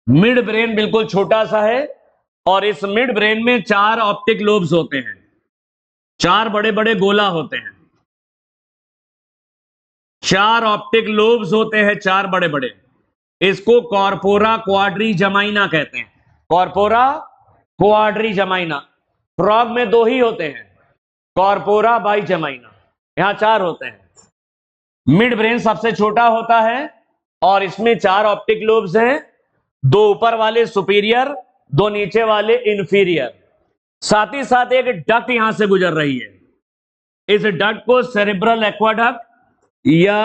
मिड ब्रेन बिल्कुल छोटा सा है, और इस मिड ब्रेन में 4 ऑप्टिक लोब्स होते हैं, 4 बड़े बड़े गोला होते हैं, 4 ऑप्टिक लोब्स होते हैं, 4 बड़े बड़े। इसको कॉर्पोरा क्वाड्रीजमाइना कहते हैं। कॉर्पोरा क्वाड्रीजमाइना। फ्रॉग में 2 ही होते हैं, कॉर्पोरा बाइजमाइना, यहां 4 होते हैं। मिड ब्रेन सबसे छोटा होता है और इसमें 4 ऑप्टिक लोब्स हैं, 2 ऊपर वाले सुपीरियर, 2 नीचे वाले इंफीरियर। साथ ही साथ एक डक्ट यहां से गुजर रही है, इस डक्ट को सेरेब्रल एक्वाडक्ट या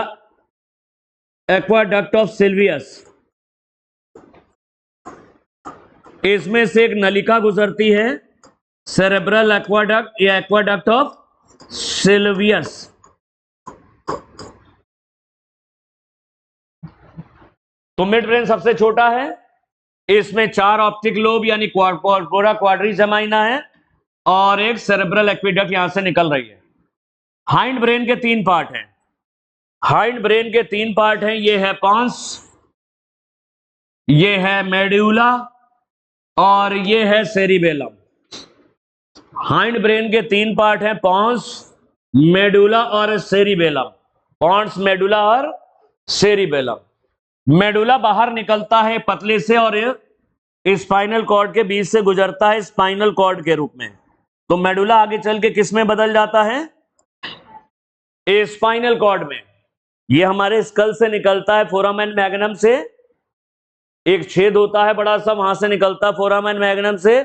एक्वाडक्ट ऑफ सिल्वियस, इसमें से एक नलिका गुजरती है, सेरेब्रल एक्वाडक्ट या एक्वाडक्ट ऑफ सिल्वियस। तो मिड ब्रेन सबसे छोटा है, इसमें 4 ऑप्टिक लोब यानी कॉर्पोरा क्वाड्रीजमाइना है और एक सेरेब्रल एक्वाडक्ट यहां से निकल रही है। हाइंड ब्रेन के 3 पार्ट हैं। हाइंड ब्रेन के 3 पार्ट हैं, ये है पॉन्स, ये है मेड्यूला और ये है सेरिबेलम। हाइंड ब्रेन के 3 पार्ट हैं, पॉन्स, मेडुला और सेरिबेलम। पॉन्स, मेडुला और सेरिबेलम। मेडुला बाहर निकलता है पतले से और स्पाइनल कॉर्ड के बीच से गुजरता है स्पाइनल कॉर्ड के रूप में। तो मेडुला आगे चल के किस में बदल जाता है? स्पाइनल कॉर्ड में। ये हमारे स्कल से निकलता है, फोरामेन मैग्नम से एक छेद होता है बड़ा सा, वहां से निकलता है फोरामेन मैग्नम से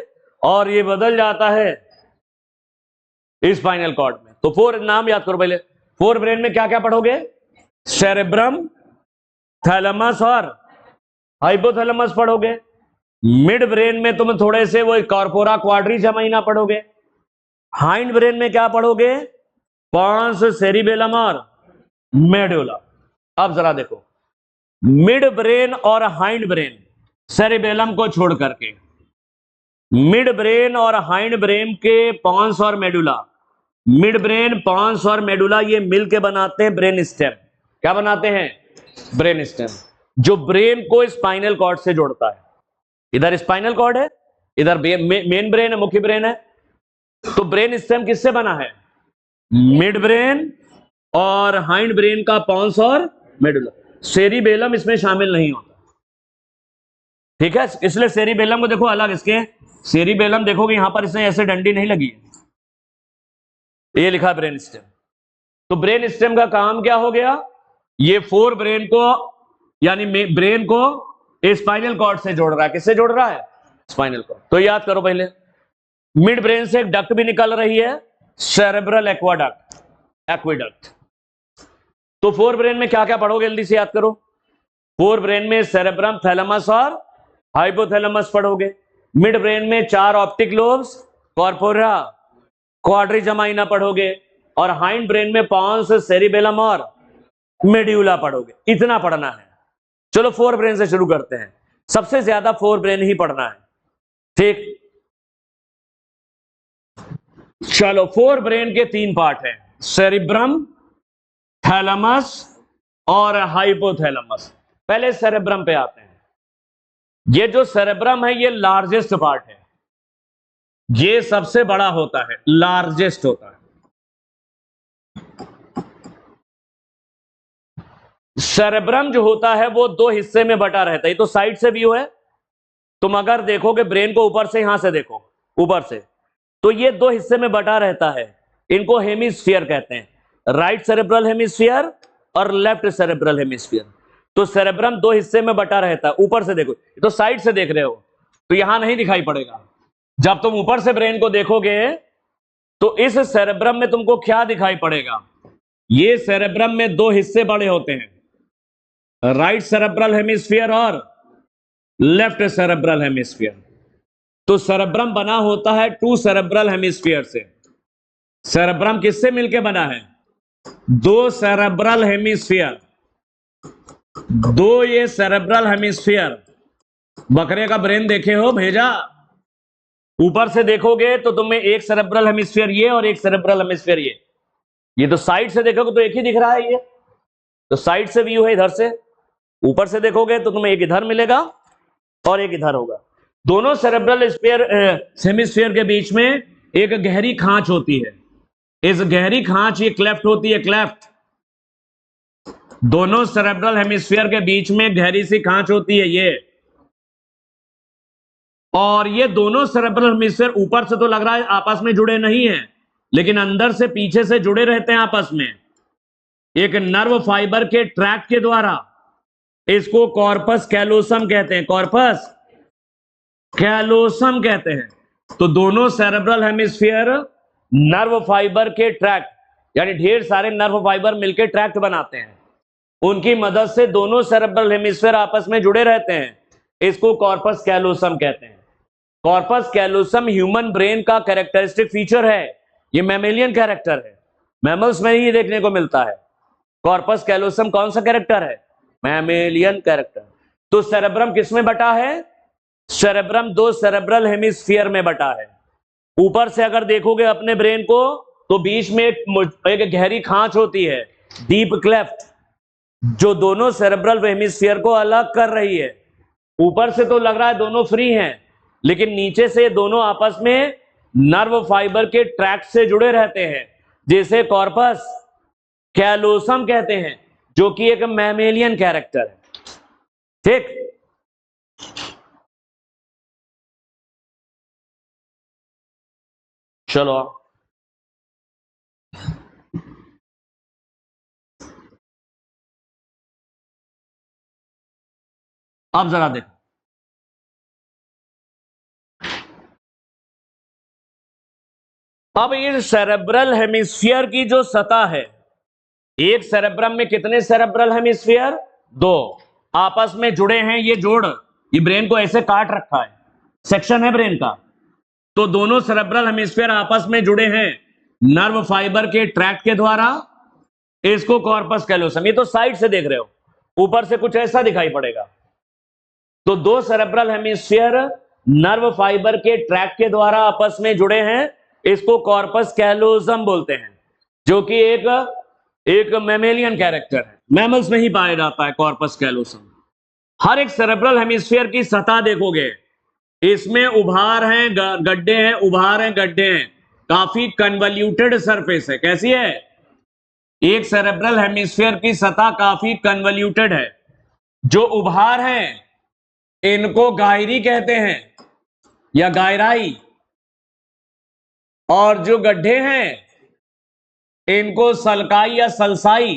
और ये बदल जाता है स्पाइनल कॉर्ड में। तो 4 नाम याद करो पहले। 4 ब्रेन में क्या क्या पढ़ोगे? सेरेब्रम, थैलेमस और हाइपोथैलेमस पढ़ोगे। मिड ब्रेन में तुम थोड़े से वो कॉर्पोरा क्वाड्रीजमाइना पढ़ोगे। हाइंड ब्रेन में क्या पढ़ोगे? पॉन्स, सेरिबेलम और मेडुला। अब जरा देखो, मिड ब्रेन और हाइंड ब्रेन, सेरिबेलम को छोड़ करके मिड ब्रेन और हाइंड ब्रेन के पॉन्स और मेडुला, मिड ब्रेन, पॉन्स और मेडुला ये मिलके बनाते हैं ब्रेन स्टेम। क्या बनाते हैं? ब्रेन स्टेम, जो ब्रेन को स्पाइनल कॉर्ड से जोड़ता है। इधर स्पाइनल कॉर्ड है, इधर मेन ब्रेन है, मुख्य ब्रेन है। तो ब्रेन स्टेम किससे बना है? मिड ब्रेन और हाइंड ब्रेन का पॉन्स और मेडुला। सेरिबेलम इसमें शामिल नहीं होता, ठीक है, इसलिए सेरिबेलम को देखो अलग। इसके सेरिबेलम देखोगे यहां पर इसमें ऐसे डंडी नहीं लगी है, ये लिखा ब्रेन स्टेम। तो ब्रेन स्टेम का काम क्या हो गया? ये 4 ब्रेन को यानी ब्रेन को स्पाइनल कॉर्ड से जोड़ रहा है। किससे जोड़ रहा है? Spinal cord. तो याद करो पहले, मिड ब्रेन से एक डक्ट भी निकल रही है, सेरेब्रल एक्वाडक्ट, एक्विडक्ट। तो 4 ब्रेन में क्या क्या पढ़ोगे? जल्दी से याद करो। 4 ब्रेन में सेरेब्रम, थैलेमस और हाइपोथैलेमस पढ़ोगे। मिड ब्रेन में 4 ऑप्टिक लोब्स, कॉर्पोरा क्वाड्रीजमाइना पढ़ोगे और हाइंड ब्रेन में पॉन्स, सेरिबेलम और मेड्यूला पढ़ोगे। इतना पढ़ना है। चलो 4 ब्रेन से शुरू करते हैं। सबसे ज्यादा 4 ब्रेन ही पढ़ना है, ठीक। चलो 4 ब्रेन के 3 पार्ट हैं, सेरिब्रम, थैलेमस और हाइपोथैलेमस। पहले सेरेब्रम पे आते हैं। ये जो सेरेब्रम है ये लार्जेस्ट पार्ट है, ये सबसे बड़ा होता है, लार्जेस्ट होता है। सेरेब्रम जो होता है वो 2 हिस्से में बटा रहता है। ये तो साइड से व्यू है, तुम अगर देखोगे ब्रेन को ऊपर से, यहां से देखो ऊपर से, तो ये 2 हिस्से में बटा रहता है। इनको हेमिस्फीयर कहते हैं, राइट सेरेब्रल हेमिस्फीयर और लेफ्ट सेरेब्रल हेमिस्फीयर। तो सेरेब्रम 2 हिस्से में बटा रहता है। ऊपर से देखो, तो साइड से देख रहे हो तो यहां नहीं दिखाई पड़ेगा। जब तुम ऊपर से ब्रेन को देखोगे तो इस सेरेब्रम में तुमको क्या दिखाई पड़ेगा? ये सेरेब्रम में 2 हिस्से बड़े होते हैं, राइट सेरेब्रल हेमिस्फीयर और लेफ्ट सेरेब्रल हेमिस्फीयर। तो सेरेब्रम बना होता है 2 सेरेब्रल हेमिस्फीयर से। सेरेब्रम किससे मिलके बना है? 2 सेरेब्रल हेमिस्फीयर, 2 ये सेरेब्रल हेमिस्फीयर। बकरे का ब्रेन देखे हो भेजा? ऊपर से देखोगे तो तुम्हें एक सेरेब्रल हेमिस्फीयर ये और एक सेरेब्रल हेमिस्फीयर ये तो साइड से देखोगे तो एक ही दिख रहा है। ये तो साइड से व्यू है, इधर से। ऊपर से देखोगे तो तुम्हें एक इधर मिलेगा और एक इधर होगा। दोनों सेरेब्रल हेमिस्फीयर के बीच में एक गहरी खांच होती है। इस गहरी खांच ये क्लेफ्ट होती है, क्लेफ्ट। दोनों सेरेब्रल हेमिस्फीयर के बीच में गहरी सी खांच होती है ये, और ये दोनों सेरेब्रल हेमिस्फीयर ऊपर से तो लग रहा है आपस में जुड़े नहीं है, लेकिन अंदर से पीछे से जुड़े रहते हैं आपस में एक नर्व फाइबर के ट्रैक्ट के द्वारा। इसको कॉर्पस कैलोसम कहते हैं, कॉर्पस कैलोसम कहते हैं। तो दोनों सेरेब्रल हेमिस्फीयर नर्व फाइबर के ट्रैक्ट, यानी ढेर सारे नर्व फाइबर मिलकर ट्रैक्ट बनाते हैं, उनकी मदद से दोनों सेरेब्रल हेमिस्फीयर आपस में जुड़े रहते हैं। इसको कॉर्पस कैलोसम कहते हैं। कॉर्पस कैलोसम ह्यूमन ब्रेन का कैरेक्टरिस्टिक फीचर है। ये मैमेलियन कैरेक्टर है, मैमल्स में ही देखने को मिलता है। कॉर्पस कैलोसम कौन सा कैरेक्टर है? Mammalian character. तो सेरेब्रम किस में बटा है? सेरेब्रम दो सेरेब्रल हेमिस्फीयर में बटा है। ऊपर से अगर देखोगे अपने ब्रेन को तो बीच में एक गहरी खांच होती है, डीप क्लेफ्ट, जो दोनों सेरेब्रल हेमिस्फीयर को अलग कर रही है। ऊपर से तो लग रहा है दोनों फ्री हैं, लेकिन नीचे से दोनों आपस में नर्व फाइबर के ट्रैक्ट से जुड़े रहते हैं, जिसे कॉर्पस कैलोसम कहते हैं, जो कि एक मैमेलियन कैरेक्टर है। ठीक, चलो अब जरा देखो, अब इस सेरेब्रल हेमिस्फीयर की जो सतह है, एक सेरेब्रम में कितने सेरेब्रल हेमिस्फीयर? दो, आपस में जुड़े हैं। ये जोड़, ये ब्रेन को ऐसे काट रखा है, सेक्शन है ब्रेन का। तो दोनों सेरेब्रल हेमिस्फीयर आपस में जुड़े हैं नर्व फाइबर के ट्रैक्ट के द्वारा। इसको कॉर्पस कैलोसम, ये तो साइड से देख रहे हो, ऊपर से कुछ ऐसा दिखाई पड़ेगा। तो दो सेरेब्रल हेमिस्फीयर नर्व फाइबर के ट्रैक्ट के द्वारा आपस में जुड़े हैं, इसको कॉर्पस कैलोसम बोलते हैं, जो कि एक मैमेलियन कैरेक्टर है, मैमल्स में ही पाया जाता है कॉर्पस कैलोसम। हर एक सेरेब्रल हेमिस्फीयर की सतह देखोगे, इसमें उभार हैं, गड्ढे हैं, उभार हैं, गड्ढे हैं, काफी कन्वल्यूटेड सरफेस है। कैसी है? एक सेरेब्रल हेमिस्फीयर की सतह काफी कन्वल्यूटेड है। जो उभार हैं इनको गायरी कहते हैं या गायराई, और जो गड्ढे हैं इनको सलकाई या सलसाई,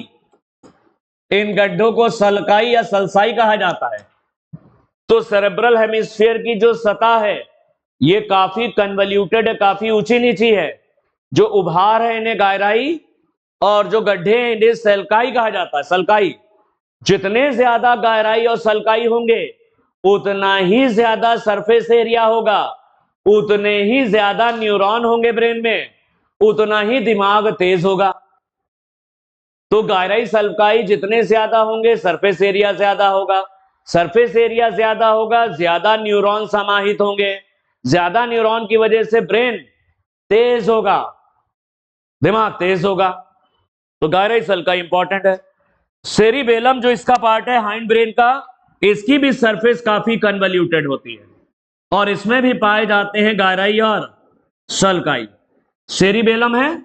इन गड्ढों को सलकाई या सलसाई कहा जाता है। तो सेरेब्रल हेमिस्फीयर की जो सतह है ये काफी कन्वल्यूटेड है, काफी ऊंची नीची है। जो उभार है इन्हें गायराई, और जो गड्ढे हैं इन्हें सलकाई कहा जाता है, सलकाई। जितने ज्यादा गायराई और सलकाई होंगे उतना ही ज्यादा सरफेस एरिया होगा, उतने ही ज्यादा न्यूरॉन होंगे ब्रेन में, उतना ही दिमाग तेज होगा। तो गायराई सल्काई जितने ज्यादा होंगे सरफेस एरिया ज्यादा होगा, सरफेस एरिया ज्यादा होगा, ज्यादा न्यूरॉन समाहित होंगे, ज्यादा न्यूरॉन की वजह से ब्रेन तेज होगा, दिमाग तेज होगा। तो गायराई सल्काई इंपॉर्टेंट है। सेरिबेलम जो इसका पार्ट है हाइंड ब्रेन का, इसकी भी सरफेस काफी कन्वल्यूटेड होती है और इसमें भी पाए जाते हैं गायराई और सल्काई। सेरिबेलम है,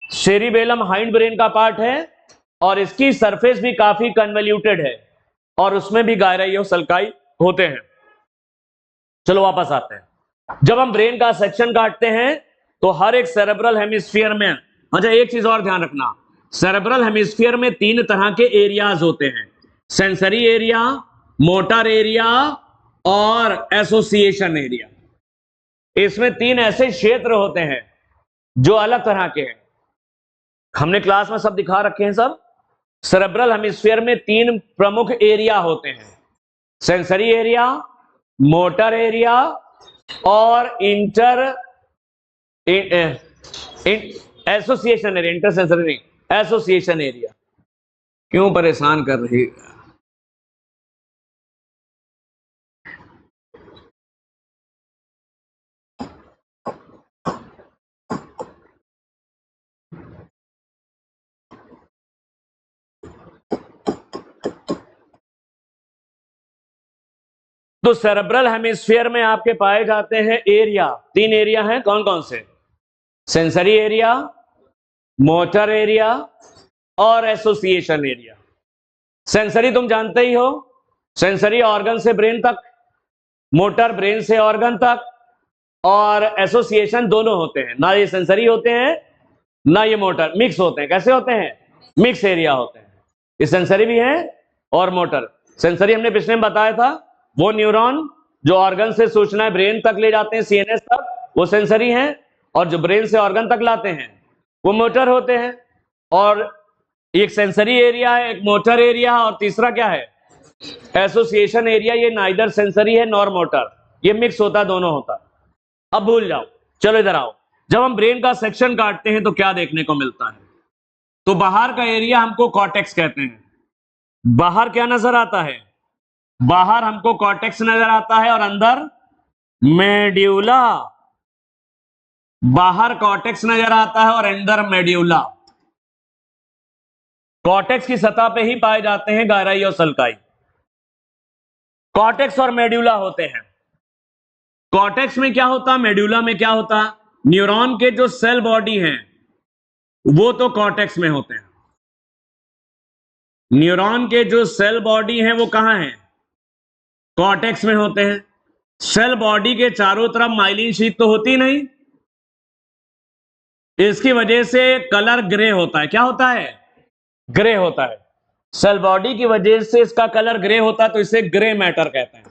सेरिबेलम हाइंड ब्रेन का पार्ट है और इसकी सरफेस भी काफी कन्वल्यूटेड है और उसमें भी गायराई और सल्काई होते हैं। चलो वापस आते हैं। जब हम ब्रेन का सेक्शन काटते हैं तो हर एक सेरेब्रल हेमिस्फीयर में, अच्छा एक चीज और ध्यान रखना, सेरेब्रल हेमिस्फीयर में तीन तरह के एरियाज होते हैं, सेंसरी एरिया, मोटर एरिया और एसोसिएशन एरिया। इसमें तीन ऐसे क्षेत्र होते हैं जो अलग तरह के हैं। हमने क्लास में सब दिखा रखे हैं सब। सेरेब्रल हेमिस्फीयर में तीन प्रमुख एरिया होते हैं, सेंसरी एरिया, मोटर एरिया और एसोसिएशन एरिया। इंटरसेंसरी नहीं, एसोसिएशन एरिया। क्यों परेशान कर रही है? तो सेरेब्रल हेमिस्फीयर में आपके पाए जाते हैं एरिया, तीन एरिया हैं। कौन कौन से? सेंसरी एरिया, मोटर एरिया और एसोसिएशन एरिया। सेंसरी तुम जानते ही हो, सेंसरी ऑर्गन से ब्रेन तक, मोटर ब्रेन से ऑर्गन तक, और एसोसिएशन दोनों होते हैं ना, ये सेंसरी होते हैं ना ये मोटर, मिक्स होते हैं। कैसे होते हैं? मिक्स एरिया होते हैं। ये सेंसरी भी है और मोटर। सेंसरी हमने पिछले में बताया था, वो न्यूरॉन जो ऑर्गन से सूचनाएं ब्रेन तक ले जाते हैं, सीएनएस तक, वो सेंसरी हैं, और जो ब्रेन से ऑर्गन तक लाते हैं वो मोटर होते हैं। और एक सेंसरी एरिया है, एक मोटर एरिया, और तीसरा क्या है? Association area. ये नाइदर सेंसरी है नॉर मोटर, ये मिक्स होता, दोनों होता। अब भूल जाओ, चलो इधर आओ। जब हम ब्रेन का सेक्शन काटते हैं तो क्या देखने को मिलता है? तो बाहर का एरिया हमको कॉर्टेक्स कहते हैं। बाहर क्या नजर आता है? बाहर हमको कॉर्टेक्स नजर आता है, और अंदर मेड्यूला। बाहर कॉर्टेक्स नजर आता है और अंदर मेड्यूला। कॉर्टेक्स की सतह पे ही पाए जाते हैं गहराई और सल्काई। कॉर्टेक्स और मेड्यूला होते हैं। कॉर्टेक्स में क्या होता, मेड्यूला में क्या होता? न्यूरॉन के जो सेल बॉडी हैं वो तो कॉर्टेक्स में होते हैं। न्यूरॉन के जो सेल बॉडी हैं वो कहां हैं? कॉर्टेक्स में होते हैं। सेल बॉडी के चारों तरफ माइलिन शीट तो होती नहीं, इसकी वजह से कलर ग्रे होता है। क्या होता है? ग्रे होता है। सेल बॉडी की वजह से इसका कलर ग्रे होता है, तो इसे ग्रे मैटर कहते हैं,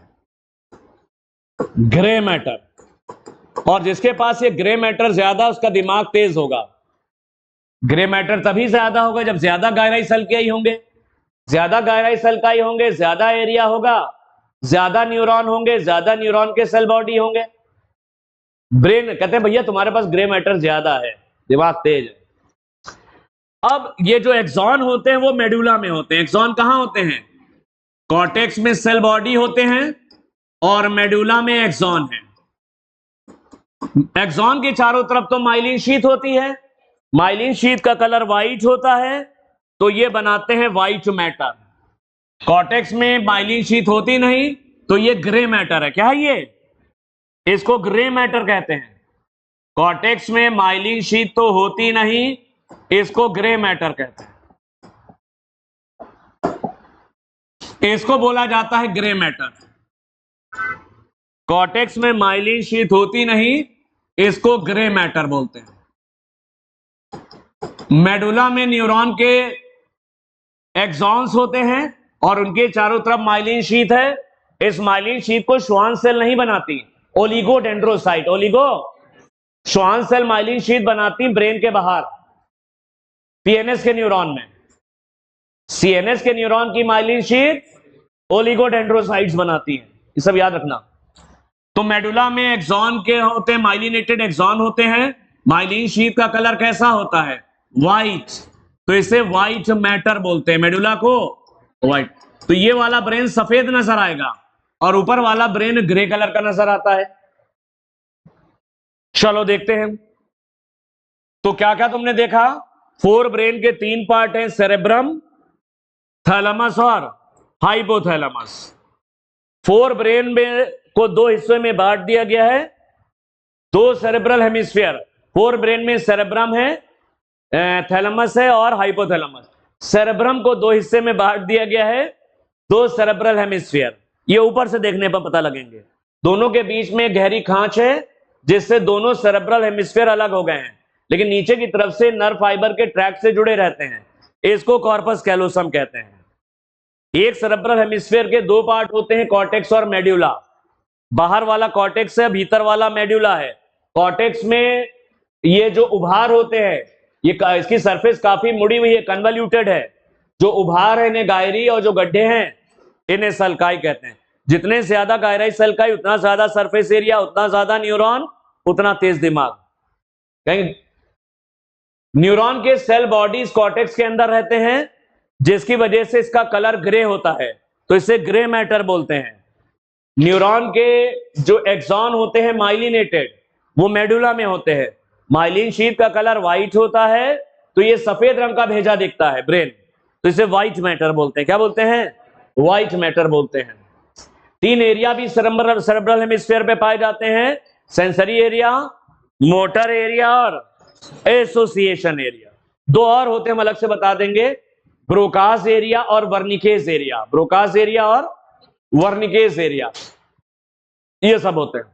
ग्रे मैटर। और जिसके पास ये ग्रे मैटर ज्यादा, उसका दिमाग तेज होगा। ग्रे मैटर तभी ज्यादा होगा जब ज्यादा गहराई सल्काई होंगे, ज्यादा गहराई सल्काई होंगे, ज्यादा एरिया होगा, ज्यादा न्यूरॉन होंगे, ज्यादा न्यूरॉन के सेल बॉडी होंगे। ब्रेन कहते हैं भैया तुम्हारे पास ग्रे मैटर ज्यादा है, दिमाग तेज है। अब ये जो एक्सॉन होते हैं वो मेडुला में होते हैं। एक्सॉन कहां होते हैं? कॉर्टेक्स में सेल बॉडी होते हैं और मेडुला में एक्सॉन है। एक्सॉन के चारों तरफ तो माइलिन शीथ होती है। माइलिन शीथ का कलर व्हाइट होता है, तो ये बनाते हैं व्हाइट मैटर। कॉर्टेक्स में माइलिन शीथ होती नहीं, तो ये ग्रे मैटर है। क्या है ये? इसको ग्रे मैटर कहते हैं। कॉर्टेक्स में माइलिन शीथ तो होती नहीं, इसको ग्रे मैटर कहते हैं। इसको बोला जाता है ग्रे मैटर। कॉर्टेक्स में माइलिन शीथ होती नहीं, इसको ग्रे मैटर बोलते हैं। मेडुला में न्यूरॉन के एक्सॉन्स होते हैं और उनके चारों तरफ माइलिन शीथ है। इस माइलिन शीथ को श्वान सेल नहीं बनाती, oligodendrocyte. Schwann cell myelin sheath बनाती ब्रेन के बाहर, सीएनएस के न्यूरॉन में। सीएनएस के न्यूरॉन की माइलिन शीथ ओलिगोडेंड्रोसाइट्स बनाती है, ये सब याद रखना। तो मेडुला में एक्सॉन के होते हैं, माइलिनेटेड एक्सॉन होते हैं। माइलिन शीथ का कलर कैसा होता है? व्हाइट, तो इसे व्हाइट मैटर बोलते हैं, मेडुला को व्हाइट। तो ये वाला ब्रेन सफेद नजर आएगा और ऊपर वाला ब्रेन ग्रे कलर का नजर आता है। चलो देखते हैं। तो क्या क्या तुमने देखा? फोर ब्रेन के तीन पार्ट हैं, सेरेब्रम, थैलेमस और हाइपोथैलेमस। फोर ब्रेन में को दो हिस्सों में बांट दिया गया है, दो सेरेब्रल हेमिस्फीयर। फोर ब्रेन में सेरेब्रम है, थैलेमस है और हाइपोथैलेमस। सेरेब्रम को दो हिस्से में बांट दिया गया है, दो सेरेब्रल हेमिस्फीयर। ये ऊपर से देखने पर पता लगेंगे। दोनों के बीच में गहरी खांच है, जिससे दोनों सेरेब्रल हेमिस्फीयर अलग हो गए हैं, लेकिन नीचे की तरफ से नर्व फाइबर के ट्रैक से जुड़े रहते हैं। इसको कॉर्पस कैलोसम कहते हैं। एक सेरेब्रल हेमिस्फीयर के दो पार्ट होते हैं, कॉर्टेक्स और मेड्यूला। बाहर वाला कॉर्टेक्स है, भीतर वाला मेड्यूला है। कॉर्टेक्स में ये जो उभार होते हैं, ये इसकी सरफेस काफी मुड़ी हुई है, कन्वल्यूटेड है। जो उभार है इन्हें गायरी, और जो गड्ढे हैं इन्हें सल्काई कहते हैं। जितने ज्यादा गहराई सल्काई, उतना ज्यादा सरफेस एरिया, उतना ज्यादा न्यूरॉन, उतना तेज दिमाग। कहीं न्यूरॉन के सेल बॉडीज कॉर्टेक्स के अंदर रहते हैं, जिसकी वजह से इसका कलर ग्रे होता है, तो इसे ग्रे मैटर बोलते हैं। न्यूरॉन के जो एक्सॉन होते हैं माइलिनेटेड, वो मेडुला में होते हैं। माइलिन शीथ का कलर व्हाइट होता है, तो ये सफेद रंग का भेजा दिखता है ब्रेन, तो इसे व्हाइट मैटर बोलते हैं। क्या बोलते हैं? व्हाइट मैटर बोलते हैं। तीन एरिया भी सेरेब्रल हेमिस्फीयर पे पाए जाते हैं, सेंसरी एरिया, मोटर एरिया और एसोसिएशन एरिया। दो और होते हैं, हम अलग से बता देंगे। ब्रोकास एरिया और वर्निकेज एरिया, ब्रोकास एरिया और वर्निकेज एरिया, ये सब होते हैं।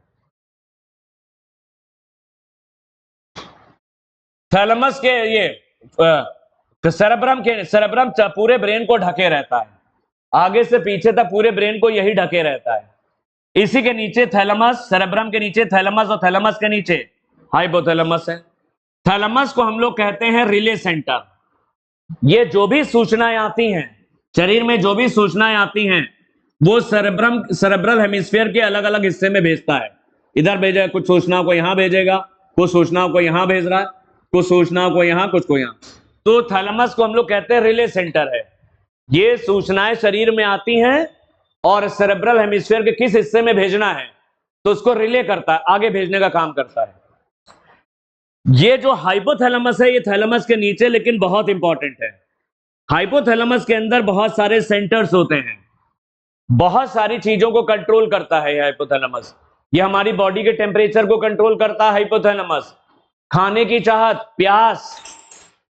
थैलेमस के ये सेरेब्रम पूरे ब्रेन को ढके रहता है, आगे से पीछे तक पूरे ब्रेन को यही ढके रहता है। इसी के नीचे थैलेमस, सेरेब्रम के नीचे थैलेमस और थैलेमस के नीचे हाइपोथैलेमस है। थैलेमस को हम लोग कहते हैं रिले सेंटर। ये जो भी सूचनाएं आती हैं शरीर में, जो भी सूचनाएं आती हैं वो सेरेब्रल हेमिस्फीयर के अलग अलग हिस्से में भेजता है। इधर भेजेगा, कुछ सूचनाओं को यहां भेजेगा, कुछ सूचनाओं को यहां भेज रहा है, कुछ सूचनाओं को यहां, कुछ को यहां। तो थैलेमस को हम लोग कहते हैं रिले सेंटर है। ये सूचनाएं शरीर में आती हैं और सेरेब्रल हेमिस्फीयर के किस हिस्से में भेजना है तो उसको रिले करता है, आगे भेजने का काम करता है। ये जो हाइपोथैलेमस है ये थैलेमस के नीचे लेकिन बहुत इंपॉर्टेंट है। हाइपोथैलेमस के अंदर बहुत सारे सेंटर्स होते हैं, बहुत सारी चीजों को कंट्रोल करता है हाइपोथैलेमस। ये हमारी बॉडी के टेम्परेचर को कंट्रोल करता है हाइपोथैलेमस। खाने की चाहत, प्यास,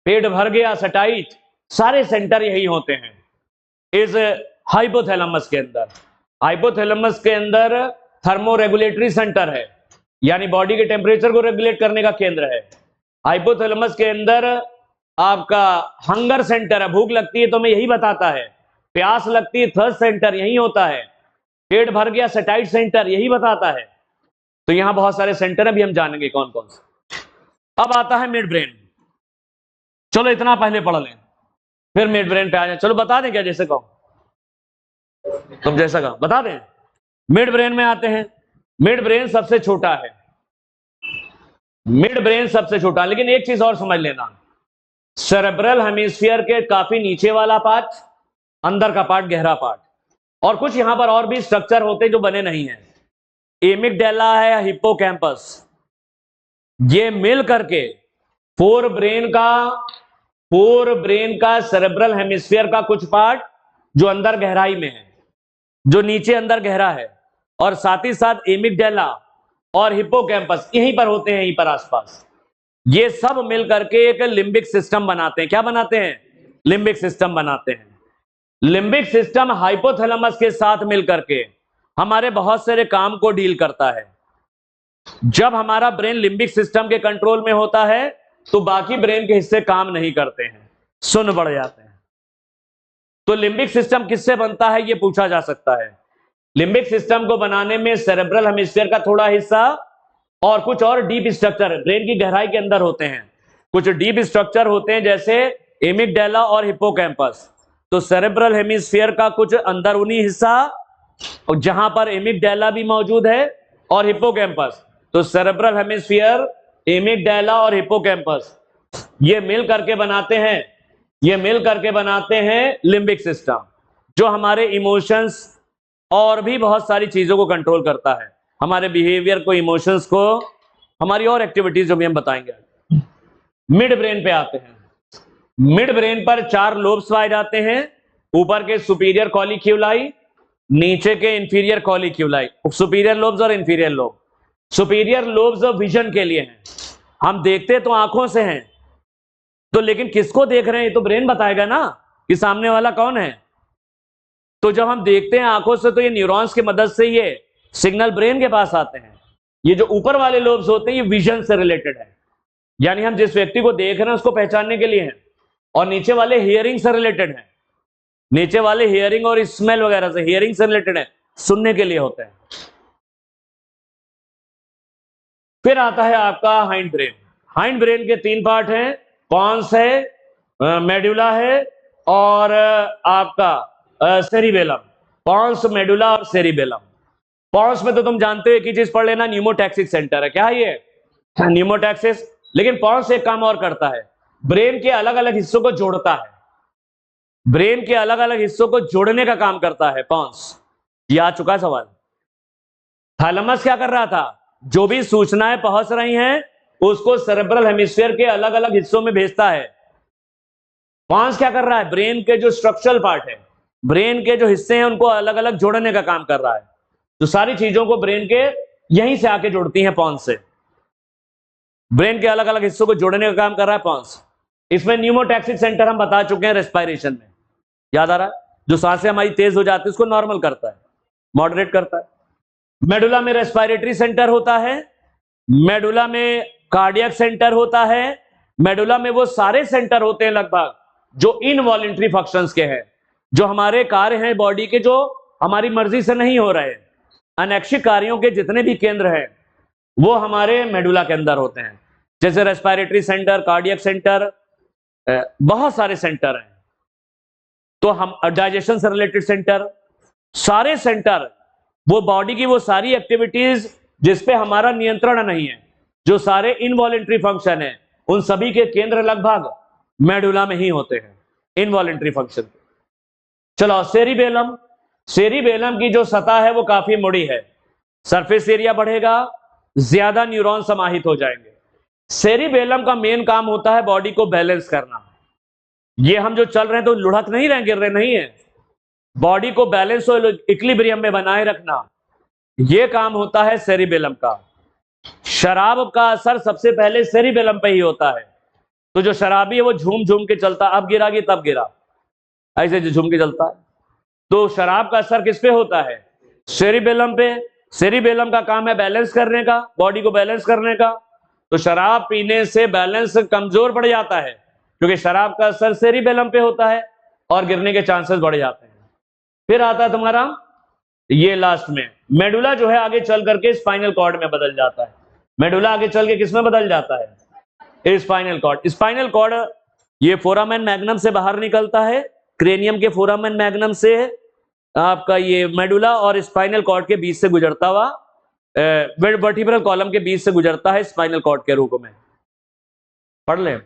पेट भर गया, सटाइट, सारे सेंटर यही होते हैं इस हाइपोथैलेमस के अंदर। हाइपोथैलेमस के अंदर थर्मो रेगुलेटरी सेंटर है, यानी बॉडी के टेम्परेचर को रेगुलेट करने का केंद्र है। हाइपोथैलेमस के अंदर आपका हंगर सेंटर है, भूख लगती है तो हमें यही बताता है। प्यास लगती है, थर्स्ट सेंटर यही होता है। पेट भर गया, सटाइट सेंटर यही बताता है। तो यहां बहुत सारे सेंटर है, अभी हम जानेंगे कौन कौन से। अब आता है मिड ब्रेन। चलो इतना पहले पढ़ लें, फिर मिड ब्रेन पे आ जाए। चलो बता दें क्या, जैसे कहो तुम जैसा कहो बता दें। मिड ब्रेन में आते हैं। मिड ब्रेन सबसे छोटा है, मिड ब्रेन सबसे छोटा। लेकिन एक चीज और समझ लेना, सेरेब्रल हेमिस्फीयर के काफी नीचे वाला पार्ट, अंदर का पार्ट, गहरा पार्ट, और कुछ यहां पर और भी स्ट्रक्चर होते हैं जो बने नहीं है। एमिगडाला है, हिप्पोकैम्पस, ये मिल करके फोर ब्रेन का सेरेब्रल हेमिस्फीयर का कुछ पार्ट जो अंदर गहराई में है, जो नीचे अंदर गहरा है, और साथ ही साथ एमिगडाला और हिप्पोकैम्पस यहीं पर होते हैं, यहीं पर आसपास। ये सब मिल करके एक लिम्बिक सिस्टम बनाते हैं। क्या बनाते हैं? लिम्बिक सिस्टम बनाते हैं। लिम्बिक सिस्टम हाइपोथैलेमस के साथ मिल करके हमारे बहुत सारे काम को डील करता है। जब हमारा ब्रेन लिम्बिक सिस्टम के कंट्रोल में होता है तो बाकी ब्रेन के हिस्से काम नहीं करते हैं, सुन्न बढ़ जाते हैं। तो लिम्बिक सिस्टम किससे बनता है ये पूछा जा सकता है। लिम्बिक सिस्टम को बनाने में सेरेब्रल हेमिस्फीयर का थोड़ा हिस्सा और कुछ और डीप स्ट्रक्चर ब्रेन की गहराई के अंदर होते हैं। कुछ डीप स्ट्रक्चर होते हैं जैसे एमिगडाला और हिप्पोकैम्पस। तो सेरेब्रल हेमिस्फीयर का कुछ अंदरूनी हिस्सा जहां पर एमिगडाला भी मौजूद है और हिप्पोकैम्पस। तो सेरेब्रल हेमिस्फीयर, एमिगडाला और हिप्पोकैम्पस ये मिल करके बनाते हैं लिम्बिक सिस्टम, जो हमारे इमोशंस और भी बहुत सारी चीजों को कंट्रोल करता है, हमारे बिहेवियर को, इमोशंस को, हमारी और एक्टिविटीज जो भी हम बताएंगे। मिड ब्रेन पे आते हैं। मिड ब्रेन पर 4 लोब्स पाए जाते हैं। ऊपर के सुपीरियर कॉलिक्यूलाई, नीचे के इंफीरियर कॉलिक्यूलाई। सुपीरियर लोब्स और inferior lobe. Superior lobes vision के लिए हैं, हम देखते तो आंखों से हैं, तो लेकिन किसको देख रहे हैं ये तो ब्रेन बताएगा ना कि सामने वाला कौन है। तो जब हम देखते हैं आंखों से तो ये न्यूरॉन्स की मदद से ये सिग्नल ब्रेन के पास आते हैं। ये जो ऊपर वाले लोब्स होते हैं ये विजन से रिलेटेड है, यानी हम जिस व्यक्ति को देख रहे हैं उसको पहचानने के लिए हैं। और नीचे वाले हियरिंग से रिलेटेड है, नीचे वाले हियरिंग और स्मेल वगैरह से, हियरिंग से रिलेटेड है, सुनने के लिए होते हैं। फिर आता है आपका हाइंड ब्रेन। हाइंड ब्रेन के 3 पार्ट हैं, पॉन्स है, मेडुला है और आपका सेरिबेलम। पॉन्स, मेडुला और सेरिबेलम। पॉन्स में तो तुम जानते हो एक ही चीज पढ़ लेना, न्यूमोटैक्सिस सेंटर है। क्या है ये? न्यूमोटैक्सिस। लेकिन पॉन्स एक काम और करता है, ब्रेन के अलग अलग हिस्सों को जोड़ता है। ब्रेन के अलग अलग हिस्सों को जोड़ने का काम करता है पॉन्स। ये आ चुका सवाल। थैलेमस क्या कर रहा था? जो भी सूचनाएं पहुंच रही हैं उसको सेरेब्रल हेमिस्फीयर के अलग अलग हिस्सों में भेजता है। पॉन्स क्या कर रहा है? ब्रेन के जो स्ट्रक्चरल पार्ट है, ब्रेन के जो हिस्से हैं उनको अलग अलग जोड़ने का काम कर रहा है। तो सारी चीजों को ब्रेन के यहीं से आके जोड़ती हैं पॉन्स से। ब्रेन के अलग अलग हिस्सों को जोड़ने का काम कर रहा है पॉन्स। इसमें न्यूमोटैक्सिस सेंटर हम बता चुके हैं रेस्पिरेशन में। याद आ रहा है? जो सांसें हमारी तेज हो जाती है उसको नॉर्मल करता है, मॉडरेट करता है। मेडुला में रेस्पिरेटरी सेंटर होता है, मेडुला में कार्डियक सेंटर होता है, मेडुला में वो सारे सेंटर होते हैं लगभग जो इनवॉलेंट्री फंक्शंस के हैं, जो हमारे कार्य हैं बॉडी के, जो हमारी मर्जी से नहीं हो रहे। अनैच्छिक कार्यों के जितने भी केंद्र हैं वो हमारे मेडुला के अंदर होते हैं, जैसे रेस्पिरेटरी सेंटर, कार्डियक सेंटर, बहुत सारे सेंटर हैं। तो हम डाइजेशन से रिलेटेड सेंटर, सारे सेंटर, वो बॉडी की वो सारी एक्टिविटीज जिसपे हमारा नियंत्रण नहीं है, जो सारे इनवॉलेंट्री फंक्शन है, उन सभी के केंद्र लगभग मेडुला में ही होते हैं, इनवॉलेंट्री फंक्शन। चलो सेरिबेलम, सेरिबेलम की जो सतह है वो काफी मुड़ी है, सरफेस एरिया बढ़ेगा, ज्यादा न्यूरॉन समाहित हो जाएंगे। सेरिबेलम का मेन काम होता है बॉडी को बैलेंस करना। ये हम जो चल रहे हैं तो लुढ़क नहीं रहे, गिर रहे नहीं है, बॉडी को बैलेंस और इक्विलिब्रियम में बनाए रखना, यह काम होता है सेरिबेलम का। शराब का असर सबसे पहले सेरिबेलम पे ही होता है, तो जो शराबी है वो झूम झूम के चलता, अब गिरा कि तब गिरा, ऐसे जो झूम के चलता है। तो शराब का असर किस पे होता है? सेरिबेलम पे। सेरिबेलम का काम है बैलेंस करने का, बॉडी को बैलेंस करने का। तो शराब पीने से बैलेंस कमजोर पड़ जाता है, क्योंकि शराब का असर सेरिबेलम पे होता है और गिरने के चांसेस बढ़ जाते हैं। फिर आता है तुम्हारा ये लास्ट में मेडुला, जो है आगे चल करके स्पाइनल कॉर्ड में बदल जाता है। मेडुला आगे चल के किसमें बदल जाता है? Spinal cord. स्पाइनल कॉर्ड ये फोरामेन मैग्नम से बाहर निकलता है, क्रेनियम के फोरामेन मैग्नम से आपका ये मेडुला और स्पाइनल कॉर्ड के बीच से गुजरता हुआ, वर्टिब्रल कॉलम के बीच से गुजरता है स्पाइनल कॉर्ड के रूप में। पढ़ ले,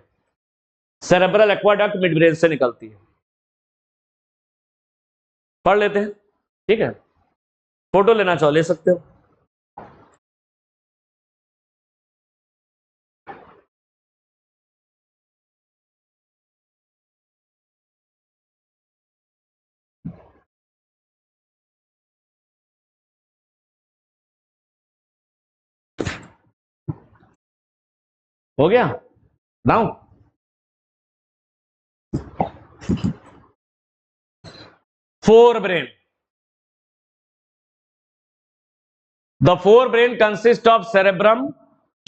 सेरेब्रल एक्वाडक्ट मिड ब्रेन से निकलती है, पढ़ लेते हैं, ठीक है। फोटो लेना चाहो ले सकते हो। हो गया now? Fore brain. The fore brain consist of cerebrum.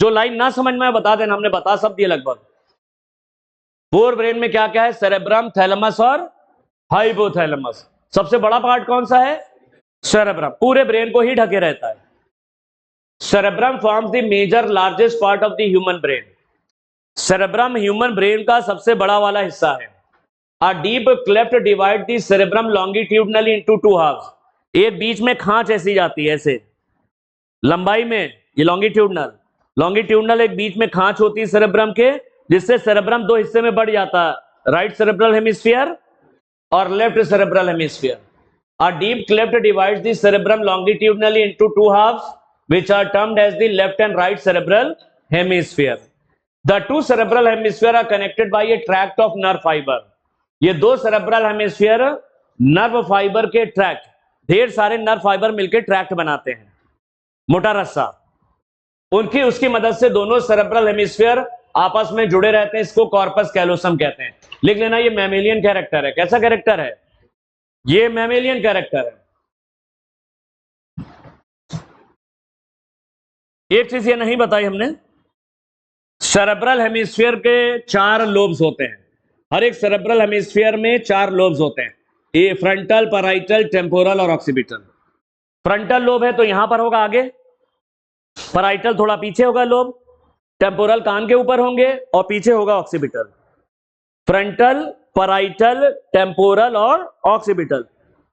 जो लाइन ना समझ में बता देना, हमने बता सब दिए लगभग। फोर ब्रेन में क्या क्या है? सेरेब्रम, थैलेमस और हाइपोथैलेमस। सबसे बड़ा पार्ट कौन सा है? सेरेब्रम, पूरे ब्रेन को ही ढके रहता है। Cerebrum forms the major largest part of the human brain. Cerebrum human brain का सबसे बड़ा वाला हिस्सा है। A deep cleft divide the cerebrum longitudinally into two halves। एक बीच में खांच ऐसी जाती है, ऐसे लंबाई में, ये लॉन्गिट्यूडनल एक बीच में खांच होती है सेरेब्रम के, जिससे सेरेब्रम दो हिस्से में बढ़ जाता है, राइट सेरेब्रल हेमिस्फीयर और left cerebral hemisphere. A deep cleft divides the cerebrum longitudinally into two halves, which are termed as the left and right cerebral hemisphere. The two cerebral hemisphere are connected by a tract of nerve fiber। ये दो सेरेब्रल हेमिस्फीयर नर्व फाइबर के ट्रैक्ट, ढेर सारे नर्व फाइबर मिलकर ट्रैक्ट बनाते हैं, मोटा रस्सा, उनकी उसकी मदद से दोनों सेरेब्रल हेमिस्फीयर आपस में जुड़े रहते हैं। इसको कॉर्पस कैलोसम कहते हैं। लिख लेना, ये मैमेलियन कैरेक्टर है। कैसा कैरेक्टर है? ये मैमेलियन कैरेक्टर है। एक चीज ये नहीं बताई हमने, सेरेब्रल हेमिस्फीयर के 4 लोब्स होते हैं। हर एक सेरेब्रल हेमिस्फीयर में 4 लोब्स होते हैं, ये फ्रंटल, पैराइटल, टेम्पोरल और ऑक्सीपिटल। फ्रंटल लोब है तो यहां पर होगा आगे, पैराइटल थोड़ा पीछे होगा लोब, टेम्पोरल कान के ऊपर होंगे और पीछे होगा ऑक्सीपिटल। फ्रंटल, पैराइटल, टेम्पोरल और ऑक्सीपिटल।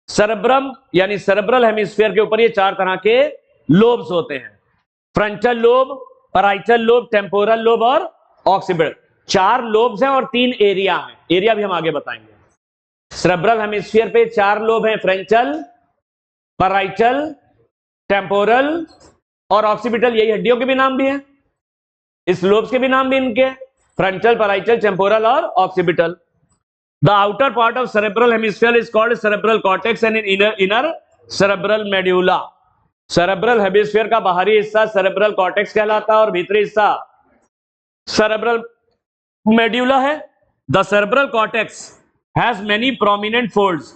सेरेब्रम यानी सेरेब्रल हेमिस्फीयर के ऊपर ये 4 तरह के लोब्स होते हैं, frontal lobe, parietal lobe, temporal lobe और ऑक्सीपिटल। 4 लोब्स हैं और 3 एरिया हैं, एरिया भी हम आगे बताएंगे। सेरेब्रल हेमिस्फीयर पे 4 लोब हैं, फ्रंटल, पैराइटल, टेम्पोरल और ऑक्सीपिटल। यही हड्डियों के भी नाम भी हैं, इस लोब्स के भी नाम भी इनके, फ्रंटल, पैराइटल, टेम्पोरल और occipital. The outer part of cerebral hemisphere is called cerebral cortex and inner cerebral medulla. Cerebral hemisphere का बाहरी हिस्सा सेरेब्रल कॉर्टेक्स कहलाता है और भीतरी हिस्सा सेरेब्रल मेड्यूला है। The cerebral cortex has many prominent folds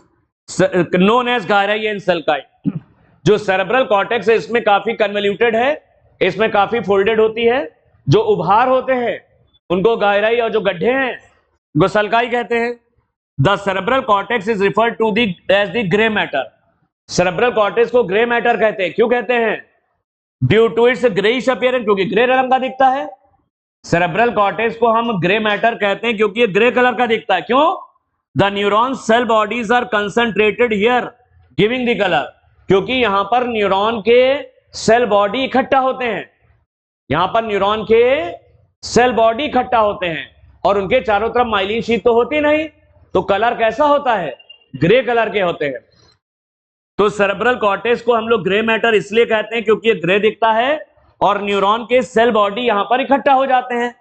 known as gyri and sulci. जो सेरेब्रल कॉर्टेक्स है इसमें काफी कन्वल्यूटेड है, इसमें काफी फोल्डेड होती है। जो उभार होते हैं उनको गायराई और जो गड्ढे हैं उनको सल्काई कहते हैं। The cerebral cortex is referred to the as the grey matter. Cerebral cortex को ग्रे मैटर कहते हैं। क्यों कहते हैं? Due to its greyish appearance, क्योंकि ग्रे रंग का दिखता है। सेरेब्रल कॉर्टेक्स को हम ग्रे मैटर कहते हैं क्योंकि ये ग्रे कलर का दिखता है। क्यों? The neuron cell bodies are concentrated here giving the colour, क्योंकि यहां पर न्यूरॉन के सेल बॉडी इकट्ठा होते हैं। यहां पर न्यूरॉन के सेल बॉडी इकट्ठा होते हैं और उनके चारों तरफ माइलिन शीट तो होती नहीं, तो कलर कैसा होता है? ग्रे कलर के होते हैं। तो सेरेब्रल कॉर्टेक्स को हम लोग ग्रे मैटर इसलिए कहते हैं क्योंकि ये ग्रे दिखता है और न्यूरॉन के सेल बॉडी यहां पर इकट्ठा हो जाते हैं,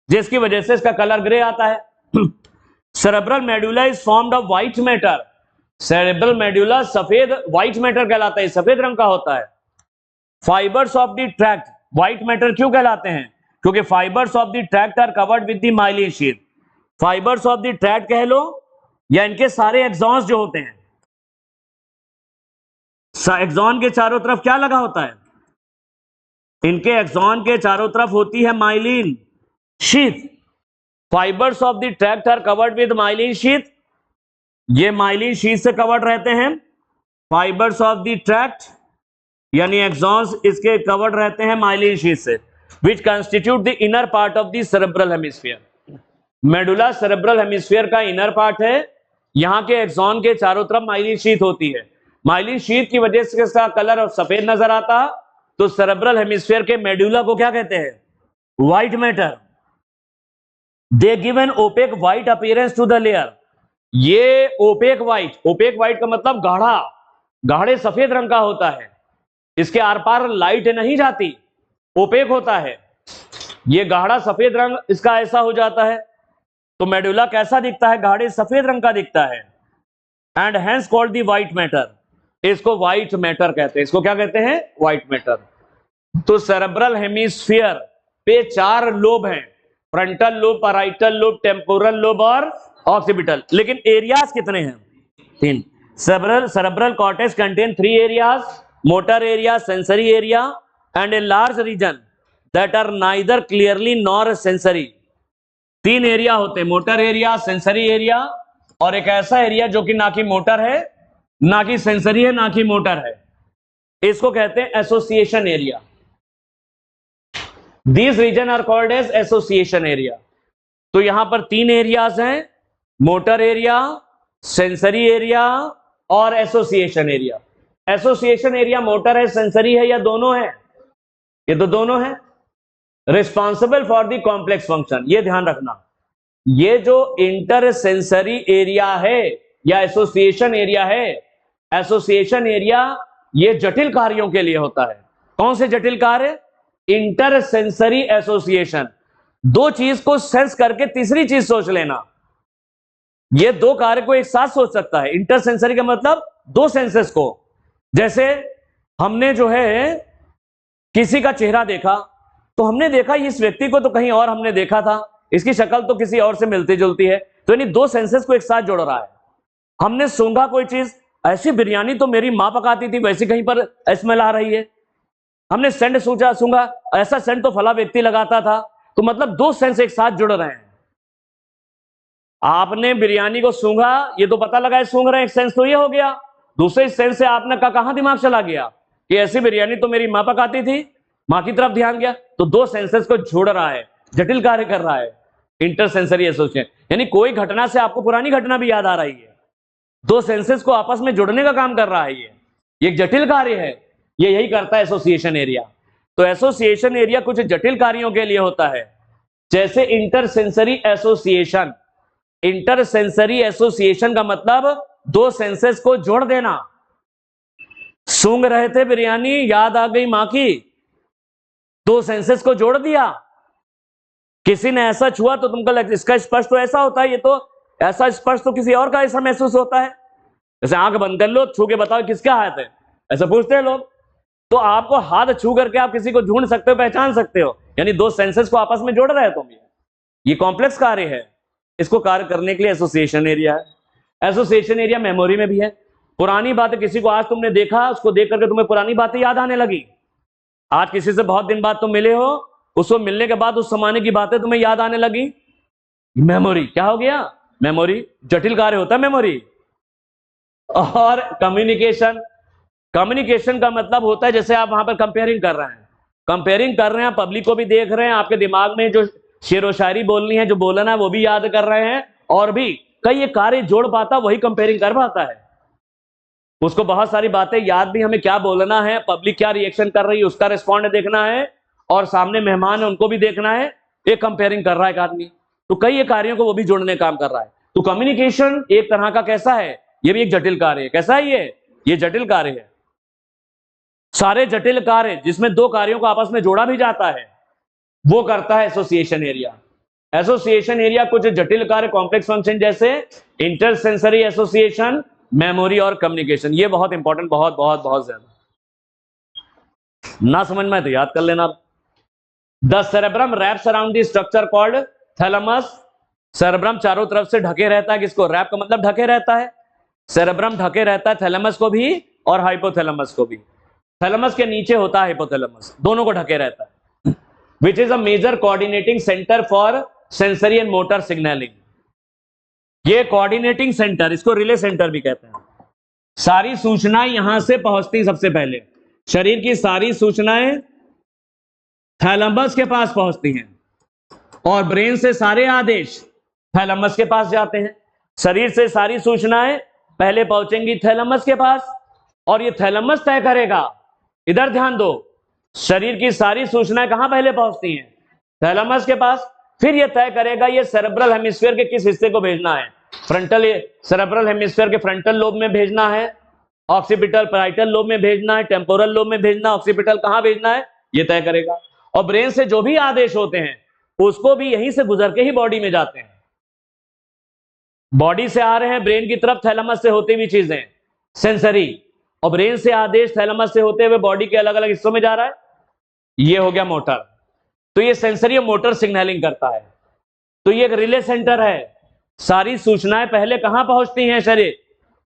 जिसकी वजह से इसका कलर ग्रे आता है। Cerebral medulla is formed of white matter. Cerebral medulla सफेद व्हाइट मैटर कहलाता है, सफेद रंग का होता है। Fibres of the tract white matter क्यों कहलाते हैं? क्योंकि fibres of the tract are covered with the myelin sheath. Fibres of the tract कह लो या इनके सारे एक्सॉन्स जो होते हैं, एक्सॉन के चारों तरफ क्या लगा होता है? इनके एक्सॉन के चारों तरफ होती है myelin sheath. Fibres of the tract are covered with myelin sheath. ये माइलिन शीट से कवर्ड रहते हैं। फाइबर्स ऑफ द ट्रैक्ट यानी एक्सॉन्स इसके कवर्ड रहते हैं माइलिन शीट से, which constitute the inner part of the cerebral hemisphere. Medulla cerebral hemisphere का इनर पार्ट है। यहां के एक्सॉन के चारों तरफ माइलिन शीट होती है। माइलिन शीट की वजह से इसका कलर सफेद नजर आता। तो सेरेब्रल हेमिस्फीयर के मेडुला को क्या कहते हैं? White matter. They give an opaque white appearance to the layer. ये ओपेक व्हाइट का मतलब गाढ़ा, गाढ़े सफेद रंग का होता है। इसके आर पार लाइट नहीं जाती, ओपेक होता है। ये गाढ़ा सफेद रंग इसका ऐसा हो जाता है। तो मेडुला कैसा दिखता है? गाढ़े सफेद रंग का दिखता है। And hence called the white matter. इसको व्हाइट मैटर कहते हैं। इसको क्या कहते हैं? White matter. तो सेरेब्रल हेमिस्फीयर पे 4 लोब हैं, frontal lobe, parietal lobe, temporal lobe और ऑक्सीपिटल। लेकिन एरियाज कितने हैं? 3। Cerebral cortex contain 3 areas, motor area, sensory area and a large region that are neither clearly nor sensory. 3 area होते हैं, मोटर एरिया, सेंसरी एरिया और एक ऐसा एरिया जो कि ना कि मोटर है, ना कि सेंसरी है, ना कि मोटर है। इसको कहते हैं association area. These region are called as association area। तो यहां पर 3 एरियाज हैं, मोटर एरिया, सेंसरी एरिया और association area. Association area motor है, सेंसरी है या दोनों है? ये तो दोनों है। Responsible for the complex function, ये ध्यान रखना। ये जो इंटर सेंसरी एरिया है या एसोसिएशन एरिया है, एसोसिएशन एरिया ये जटिल कार्यों के लिए होता है। कौन से जटिल कार्य? Inter sensory association. 2 चीज को सेंस करके तीसरी चीज सोच लेना। ये 2 कार्य को एक साथ सोच सकता है। इंटर सेंसरी का मतलब 2 सेंसेस को। जैसे हमने जो है किसी का चेहरा देखा, तो हमने देखा इस व्यक्ति को तो कहीं और हमने देखा था, इसकी शक्ल तो किसी और से मिलती जुलती है। तो यानी 2 सेंसेस को एक साथ जोड़ रहा है। हमने सूंघा कोई चीज, ऐसी बिरयानी तो मेरी मां पकाती थी, वैसे कहीं पर स्मेल आ रही है। हमने सेंट सूंघा, ऐसा सेंट तो फला व्यक्ति लगाता था। तो मतलब 2 सेंस एक साथ जुड़ रहे हैं। आपने बिरयानी को सूंघा, ये तो पता लगा सूंघ रहे हैं, एक सेंस तो ये हो गया। दूसरे सेंस से आपने कहां दिमाग चला गया कि ऐसी बिरयानी तो मेरी मां पकाती थी, मां की तरफ ध्यान गया। तो 2 सेंसेस को जोड़ रहा है, जटिल कार्य कर रहा है, इंटर सेंसरी एसोसिएशन। यानी कोई घटना से आपको पुरानी घटना भी याद आ रही है, 2 सेंसेस को आपस में जोड़ने का काम कर रहा है। ये एक जटिल कार्य है, ये यही करता है एसोसिएशन एरिया। तो एसोसिएशन एरिया कुछ जटिल कार्यों के लिए होता है, जैसे inter sensory association. Inter sensory association का मतलब 2 सेंसेस को जोड़ देना। सूंघ रहे थे बिरयानी, याद आ गई मां की, 2 सेंसेस को जोड़ दिया। किसी ने ऐसा छुआ तो तुमको लगता इसका स्पर्श तो ऐसा होता है, ये तो ऐसा स्पर्श तो किसी और का ऐसा महसूस होता है। जैसे आंख बंद कर लो, छू के बताओ किसका हाथ है, ऐसा पूछते हैं लोग। तो आपको हाथ छू करके आप किसी को ढूंढ सकते हो, पहचान सकते हो। यानी 2 सेंसेस को आपस में जोड़ रहे हो तुम। ये कॉम्प्लेक्स कार्य है, इसको कार्य करने के लिए एसोसिएशन एरिया है। एसोसिएशन एरिया मेमोरी में भी है। पुरानी बातें, किसी को आज तुमने देखा, उसको देख करके तुम्हें पुरानी बातें याद आने लगी। आज किसी से बहुत दिन बाद तुम मिले हो, उसको मिलने के बाद उस जमाने की बातें तुम्हें याद आने लगी, मेमोरी। क्या हो गया? मेमोरी। जटिल कार्य होता है मेमोरी। और कम्युनिकेशन, कम्युनिकेशन का मतलब होता है जैसे आप वहां पर कंपेयरिंग कर रहे हैं, कंपेयरिंग कर रहे हैं, पब्लिक को भी देख रहे हैं, आपके दिमाग में जो शेर व शायरी बोलनी है, जो बोलना है, वो भी याद कर रहे हैं, और भी कई ये कार्य जोड़ पाता वही कंपेयरिंग कर पाता है। उसको बहुत सारी बातें याद भी, हमें क्या बोलना है, पब्लिक क्या रिएक्शन कर रही है, उसका रिस्पॉन्ड देखना है, और सामने मेहमान है उनको भी देखना है। ये कंपेयरिंग कर रहा है एक आदमी, तो कई ये कार्यों को वो भी जोड़ने काम कर रहा है। तो कम्युनिकेशन एक तरह का कैसा है? ये भी एक जटिल कार्य है। कैसा है ये जटिल कार्य है। सारे जटिल कार्य जिसमें दो कार्यों को आपस में जोड़ा भी जाता है, वो करता है एसोसिएशन एरिया। एसोसिएशन एरिया कुछ जटिल कार्य, कॉम्प्लेक्स फंक्शन जैसे इंटरसेंसरी एसोसिएशन, मेमोरी और कम्युनिकेशन, ये बहुत इंपॉर्टेंट, बहुत बहुत बहुत ज्यादा। ना समझ में तो याद कर लेना। The cerebrum wraps around the structure called thalamus. Cerebrum चारों तरफ से ढके रहता है। किसको? रैप का मतलब ढके रहता है। सेरेब्रम ढके रहता है थैलेमस को भी और हाइपोथैलेमस को भी। थैलेमस के नीचे होता है हाइपोथैलेमस, दोनों को ढके रहता है। Which is a major coordinating centre for sensory and motor signalling. ये कोऑर्डिनेटिंग सेंटर, इसको रिले सेंटर भी कहते हैं। सारी सूचनाएं यहां से पहुंचती, सबसे पहले शरीर की सारी सूचनाएं थैलेमस के पास पहुंचती हैं, और ब्रेन से सारे आदेश थैलेमस के पास जाते हैं। शरीर से सारी सूचनाएं पहले पहुंचेंगी थैलेमस के पास, और ये थैलेमस तय करेगा, इधर ध्यान दो, शरीर की सारी सूचनाएं कहां पहले पहुंचती हैं? थैलेमस के पास। फिर ये तय करेगा ये सेरेब्रल हेमिस्फीयर के किस हिस्से को भेजना है। फ्रंटल, सेरेब्रल हेमिस्फीयर के फ्रंटल लोब में भेजना है, ऑक्सीपिटल पैराइटल लोब में भेजना है, टेम्पोरल लोब में भेजना, ऑक्सीपिटल कहां भेजना है, ये तय करेगा। और ब्रेन से जो भी आदेश होते हैं उसको भी यहीं से गुजर के ही बॉडी में जाते हैं। बॉडी से आ रहे हैं ब्रेन की तरफ, थैलेमस से होती हुई चीजें सेंसरी, और ब्रेन से आदेश थैलेमस से होते हुए बॉडी के अलग अलग हिस्सों में जा रहा है। ये हो गया मोटर। तो ये सेंसरी और मोटर सिग्नलिंग करता है। तो ये एक रिले सेंटर है। सारी सूचनाएं पहले कहां पहुंचती हैं? शरीर,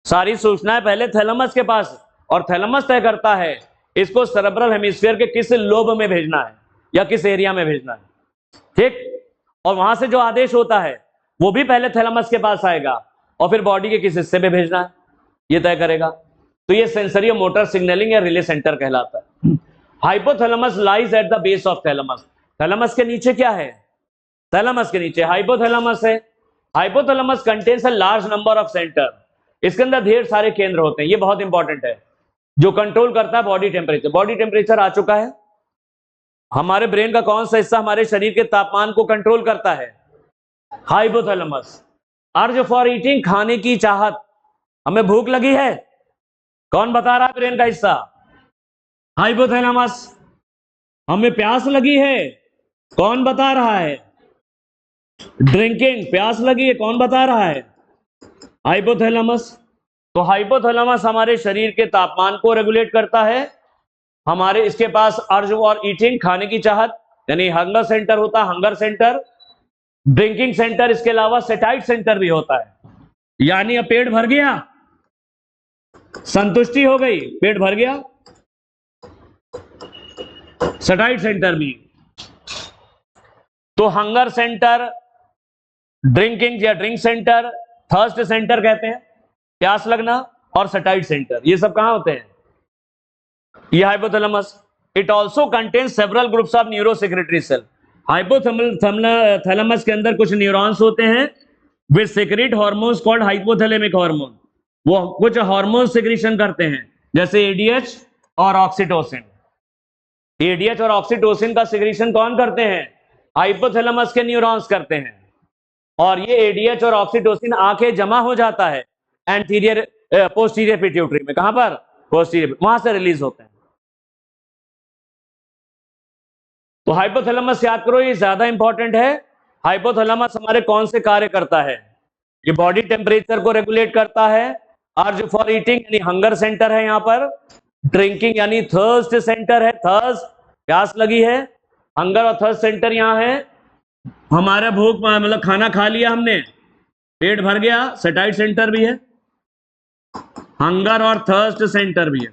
सारी सूचनाएं पहले थैलेमस के पास, और थैलेमस तय करता है इसको सेरेब्रल हेमिस्फीयर के किस लोब में भेजना है या किस एरिया में भेजना है। ठीक। और वहां से जो आदेश होता है वो भी पहले थैलेमस के पास आएगा, और फिर बॉडी के किस हिस्से में भेजना है ये तय करेगा। तो ये सेंसरी और मोटर सिग्नलिंग या रिले सेंटर कहलाता है। Hypothalamus lies at the base of thalamus. Thalamus के नीचे क्या है? थैलेमस के नीचे हाइपोथैलेमस है। Hypothalamus contains a large number of centre. इसके अंदर ढेर सारे केंद्र होते हैं। ये बहुत इंपॉर्टेंट है, जो कंट्रोल करता है बॉडी टेम्परेचर। बॉडी टेम्परेचर आ चुका है। हमारे ब्रेन का कौन सा हिस्सा हमारे शरीर के तापमान को कंट्रोल करता है? हाइपोथैलेमस। अर्ज फॉर ईटिंग, खाने की चाहत, हमें भूख लगी है, कौन बता रहा है? ब्रेन का हिस्सा हाइपोथैलेमस। हमें प्यास लगी है, कौन बता रहा है? ड्रिंकिंग, प्यास लगी है, कौन बता रहा है? हाइपोथैलेमस। तो हाइपोथैलेमस हमारे शरीर के तापमान को रेगुलेट करता है। हमारे इसके पास अर्ज और ईटिंग, खाने की चाहत, यानी हंगर सेंटर होता है, हंगर सेंटर, ड्रिंकिंग सेंटर, इसके अलावा सेटाइट सेंटर भी होता है। यानी अब पेट भर गया, संतुष्टि हो गई, पेट भर गया, सेटाइट सेंटर भी। तो हंगर सेंटर, ड्रिंकिंग या ड्रिंक सेंटर, थर्स्ट सेंटर कहते हैं, प्यास लगना, और सेटाइट सेंटर, ये सब कहां होते हैं? ये hypothalamus. It also contains several groups of neurosecretory cell. Hypothalamus के अंदर कुछ न्यूरॉन्स होते हैं which secrete hormones called hypothalamic hormone. वो कुछ हार्मोन सिक्रीशन करते हैं, जैसे एडीएच और ऑक्सीटोसिन। एडीएच और ऑक्सीटोसिन का सिक्रीशन कौन करते हैं? हाइपोथैलेमस के न्यूरॉन्स करते हैं। और ये एडीएच और ऑक्सीटोसिन आके जमा हो जाता है एंटीरियर पोस्टीरियर पिट्यूटरी में। कहां पर? पोस्टीरियर, वहां से रिलीज होते हैं। तो हाइपोथैलेमस याद करो, ये ज्यादा इंपॉर्टेंट है। हाइपोथैलेमस हमारे कौन से कार्य करता है? ये बॉडी टेम्परेचर को रेगुलेट करता है। अर्ज फॉर ईटिंग यानी हंगर सेंटर है यहाँ पर। ड्रिंकिंग यानी थर्स्ट सेंटर है, थर्स्ट, प्यास लगी है। हंगर और थर्स्ट सेंटर यहाँ है। हमारा भूख मतलब खाना खा लिया हमने, पेट भर गया, सेटाइट सेंटर भी है, हंगर और थर्स्ट सेंटर भी है।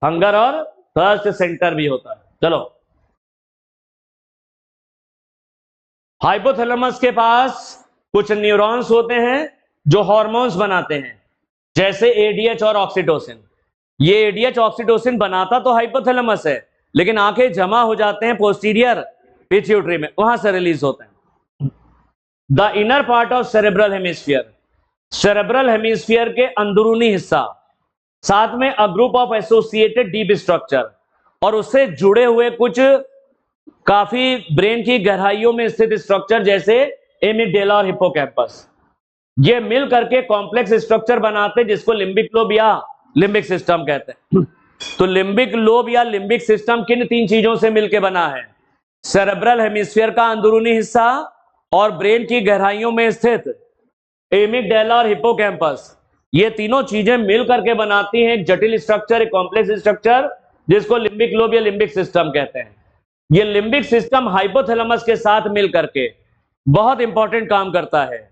हंगर और थर्स्ट सेंटर भी होता है। चलो, हाइपोथैलेमस के पास कुछ न्यूरॉन्स होते हैं जो हार्मोन्स बनाते हैं, जैसे एडीएच और ऑक्सीटोसिन। ये एडीएच ऑक्सीटोसिन बनाता तो हाइपोथैलेमस है, लेकिन आके जमा हो जाते हैं पोस्टीरियर पिट्यूटरी में, वहां से रिलीज होते हैं। The inner part of cerebral hemisphere, cerebral hemisphere के अंदरूनी हिस्सा, साथ में a group of associated deep structure, और उससे जुड़े हुए कुछ काफी ब्रेन की गहराइयों में स्थित स्ट्रक्चर, जैसे एमिगडाला और हिप्पोकैम्पस। ये मिल करके कॉम्प्लेक्स स्ट्रक्चर बनाते जिसको लिम्बिक लोब या लिम्बिक सिस्टम कहते हैं। तो लिम्बिक लोब या लिम्बिक सिस्टम किन तीन चीजों से मिलकर बना है? सेरेब्रल हेमिस्फीयर का अंदरूनी हिस्सा और ब्रेन की गहराइयों में स्थित एमिगडाला और हिप्पोकैम्पस, ये तीनों चीजें मिल करके बनाती हैं एक जटिल स्ट्रक्चर, एक कॉम्प्लेक्स स्ट्रक्चर, जिसको लिम्बिक लोब या लिम्बिक सिस्टम कहते हैं। ये लिम्बिक सिस्टम हाइपोथैलेमस के साथ मिल करके बहुत इंपॉर्टेंट काम करता है,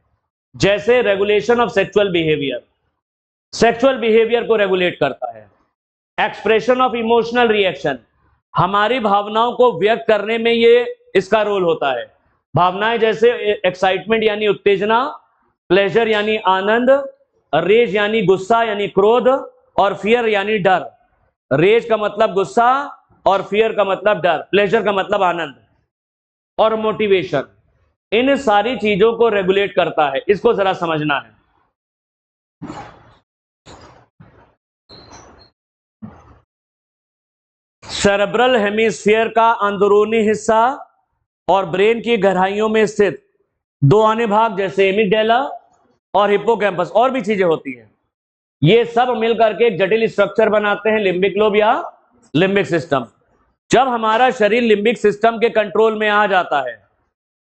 जैसे regulation of sexual behaviour, sexual behaviour को रेगुलेट करता है। एक्सप्रेशन ऑफ इमोशनल रिएक्शन, हमारी भावनाओं को व्यक्त करने में ये इसका रोल होता है। भावनाएं जैसे एक्साइटमेंट यानी उत्तेजना, प्लेजर यानी आनंद, रेज यानी गुस्सा यानी क्रोध, और फियर यानी डर। रेज का मतलब गुस्सा और फियर का मतलब डर, प्लेजर का मतलब आनंद, और मोटिवेशन, इन सारी चीजों को रेगुलेट करता है। इसको जरा समझना है। सेरेब्रल हेमिस्फीयर का अंदरूनी हिस्सा और ब्रेन की गहराइयों में स्थित दो अन्य भाग, जैसे एमिगडाला और हिप्पोकैम्पस, और भी चीजें होती हैं, ये सब मिलकर के एक जटिल स्ट्रक्चर बनाते हैं लिम्बिक लोब या लिम्बिक सिस्टम। जब हमारा शरीर लिम्बिक सिस्टम के कंट्रोल में आ जाता है